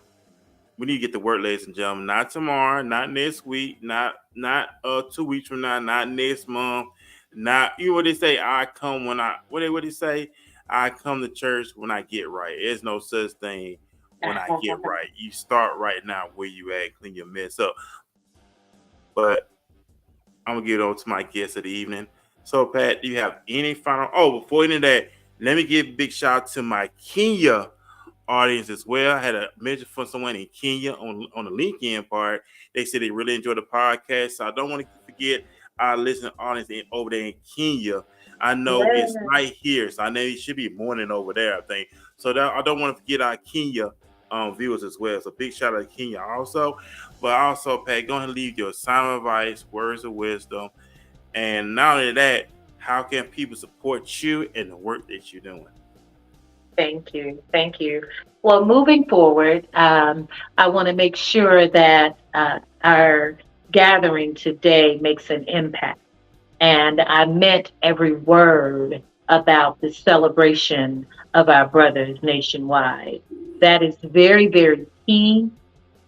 We need to get to work, ladies and gentlemen. Not tomorrow, not next week, not 2 weeks from now, not next month. Not you know what they say. I come when I what they say. I come to church when I get right. There's no such thing when I get right. You start right now where you at, clean your mess up. But I'm gonna get on to my guest of the evening. So, Pat, do you have any final? Oh, before any of that, let me give a big shout out to my Kenya audience as well. I had a mention from someone in Kenya on the LinkedIn part. They said they really enjoyed the podcast. So I don't want to forget our listening audience over there in Kenya. I know it's night here, so I know it should be morning over there, I think. So I don't want to forget our Kenya viewers as well. So big shout out to Kenya also. But also, Pat, go ahead and leave your sound advice, words of wisdom. And not only that, how can people support you and the work that you're doing? Thank you. Thank you. Well, moving forward, I want to make sure that our gathering today makes an impact. And I meant every word about the celebration of our brothers nationwide. That is very, very key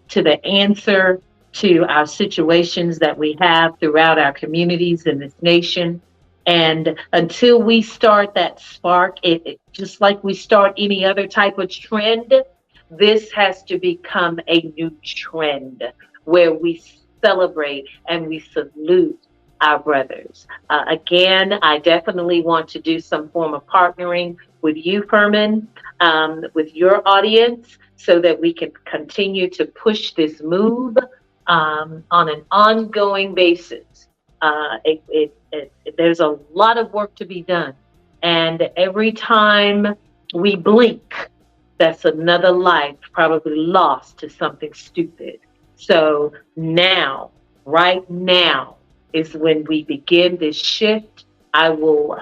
to the answer to our situations that we have throughout our communities in this nation. And until we start that spark, just like we start any other type of trend, this has to become a new trend where we celebrate and we salute our brothers. Again, I definitely want to do some form of partnering with you, Furman, with your audience, so that we can continue to push this move on an ongoing basis. There's a lot of work to be done. And every time we blink, that's another life probably lost to something stupid. So now, right now, is when we begin this shift. I will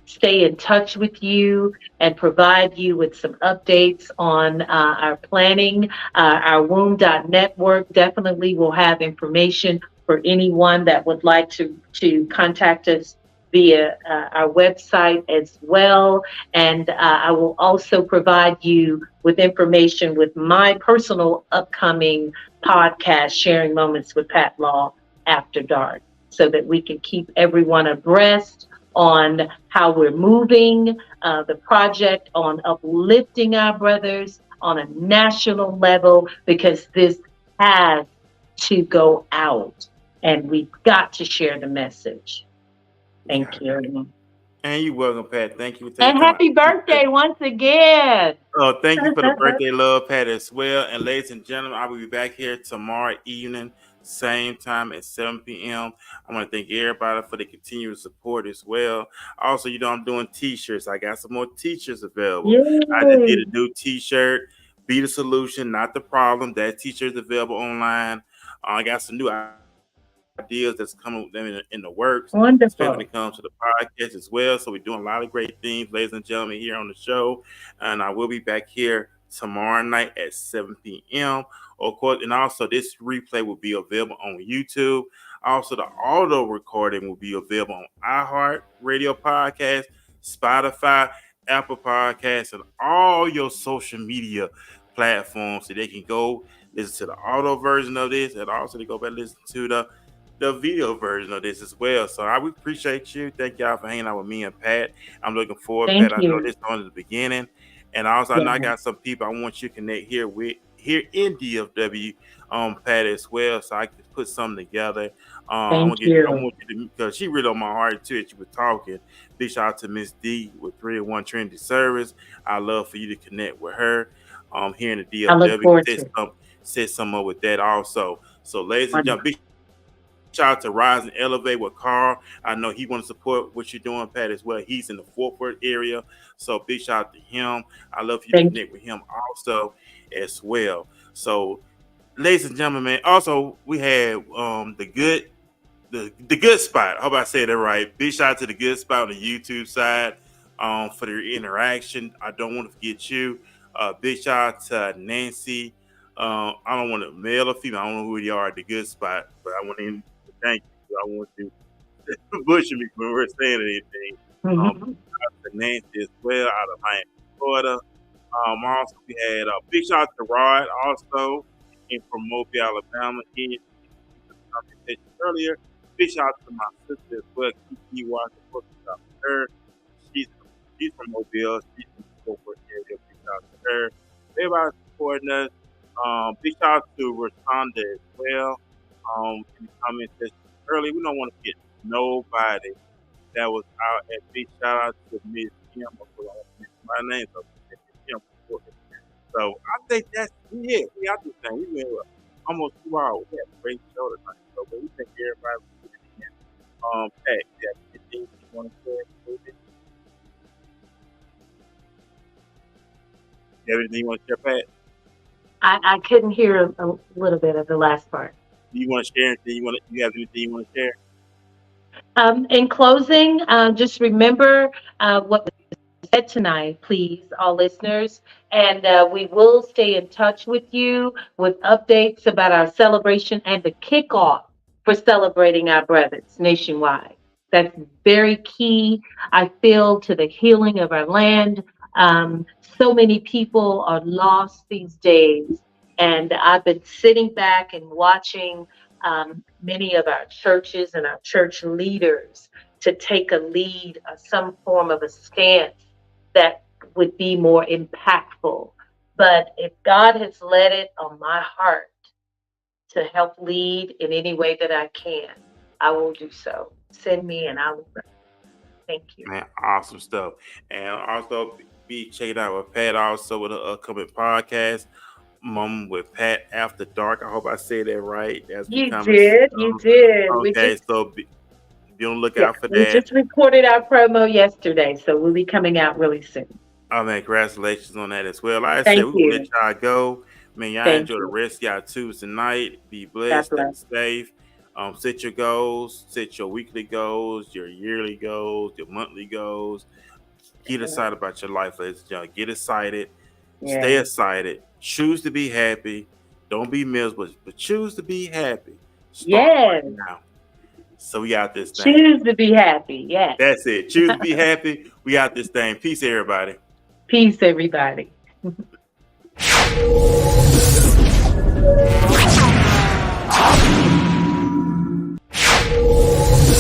stay in touch with you and provide you with some updates on our planning. Our womb.network definitely will have information for anyone that would like to contact us via our website as well. And I will also provide you with information with my personal upcoming podcast, Sharing Moments with Pat Law After Dark, so that we can keep everyone abreast on how we're moving the project on uplifting our brothers on a national level, because this has to go out and we've got to share the message. Thank you. And you're welcome, Pat. Thank you for And taking time. happy birthday once again. Oh, thank you for the birthday love, Pat, as well. And ladies and gentlemen, I will be back here tomorrow evening, same time at 7 p.m. I want to thank everybody for the continued support as well. Also, I'm doing t-shirts. I got some more t-shirts available. I just did Yay. a new t-shirt, Be the Solution, Not the Problem. That t-shirt is available online. I got some new ideas that's coming in the works, especially when Wonderful. it comes to the podcast as well. So we're doing a lot of great things, ladies and gentlemen, here on the show. And I will be back here tomorrow night at 7 p.m. Of course, and also this replay will be available on YouTube. Also, the auto recording will be available on iHeart Radio Podcast, Spotify, Apple Podcasts, and all your social media platforms, so they can go listen to the auto version of this, and also they go back and listen to the video version of this as well. So I would appreciate you. Thank y'all for hanging out with me and Pat. I'm looking forward, Thank Pat. I know you. this is only the beginning. And also I know I Yeah. got some people I want you to connect here in DFW, Pat, as well. So I can put something together. Thank I you. want you to, because she really on my heart too, as you were talking. Big shout out to Miss D with 301 Trinity Service. I love for you to connect with her here in the I look DFW. forward to it. Set some up with that also. So ladies and Wonderful. gentlemen, shout out to Rise and Elevate with Carl. I know he want to support what you're doing, Pat, as well. He's in the Fort Worth area. So big shout out to him. I love you to Thank you. connect with him also as well. So, ladies and gentlemen, man, also we had the good spot. I hope I said it right. Big shout out to the good spot on the YouTube side for their interaction. I don't want to forget you. Big shout out to Nancy. I don't want to male or female. I don't know who you are at the good spot, but I want to thank you. I want you to push me when we're saying anything. Mhm. Shout out to Nancy as well out of Miami, Florida. Also, we had a big shout out to Rod also in from Mobile, Alabama. He conversation earlier. Big shout out to my sister as well, Kiki Walker. Shout out to her. She's from Mobile. She's from the Fort Worth area. Big shout out to her. Everybody supporting us. Big shout out to Rashonda as well. In the comment section earlier, we don't want to forget nobody that was out at big shout out to Miss Kim. My name so Miss Kim. So I think that's it. We got this thing. We went almost 2 hours. We had a great show tonight. So but we thank everybody for tuning in. Pat, you have anything you want to say? You have anything you want to share, Pat? I couldn't hear a little bit of the last part. Do you want to share anything? You have anything you want to share? In closing, just remember what was said tonight, please, all listeners. And we will stay in touch with you with updates about our celebration and the kickoff for celebrating our brothers nationwide. That's very key, I feel, to the healing of our land. So many people are lost these days. And I've been sitting back and watching many of our churches and our church leaders to take a lead, some form of a stance that would be more impactful. But if God has led it on my heart to help lead in any way that I can, I will do so. Send me and I will go. Thank you. Man, awesome stuff. And also be checking out with Pat also with an upcoming podcast. Mom with Pat After Dark. I hope I say that right. That's You becoming did. You did. okay. So be on the lookout for We that. just recorded our promo yesterday, so we'll be coming out really soon. Oh man, congratulations on that as well. Like I Thank said, we'll you. let y'all go. Man, y'all Thank enjoy the you. rest of y'all Tuesday night. Be God blessed, stay bless. safe. Set your goals, set your weekly goals, your yearly goals, your monthly goals. Get excited about your life, ladies and gentlemen. Get excited. Stay Yeah. excited. Choose to be happy. Don't be miserable, but choose to be happy. Start Yes. right now. So we got this thing. Choose to be happy. Yes. That's it. Choose to be happy. We got this thing. Peace, everybody. Peace, everybody.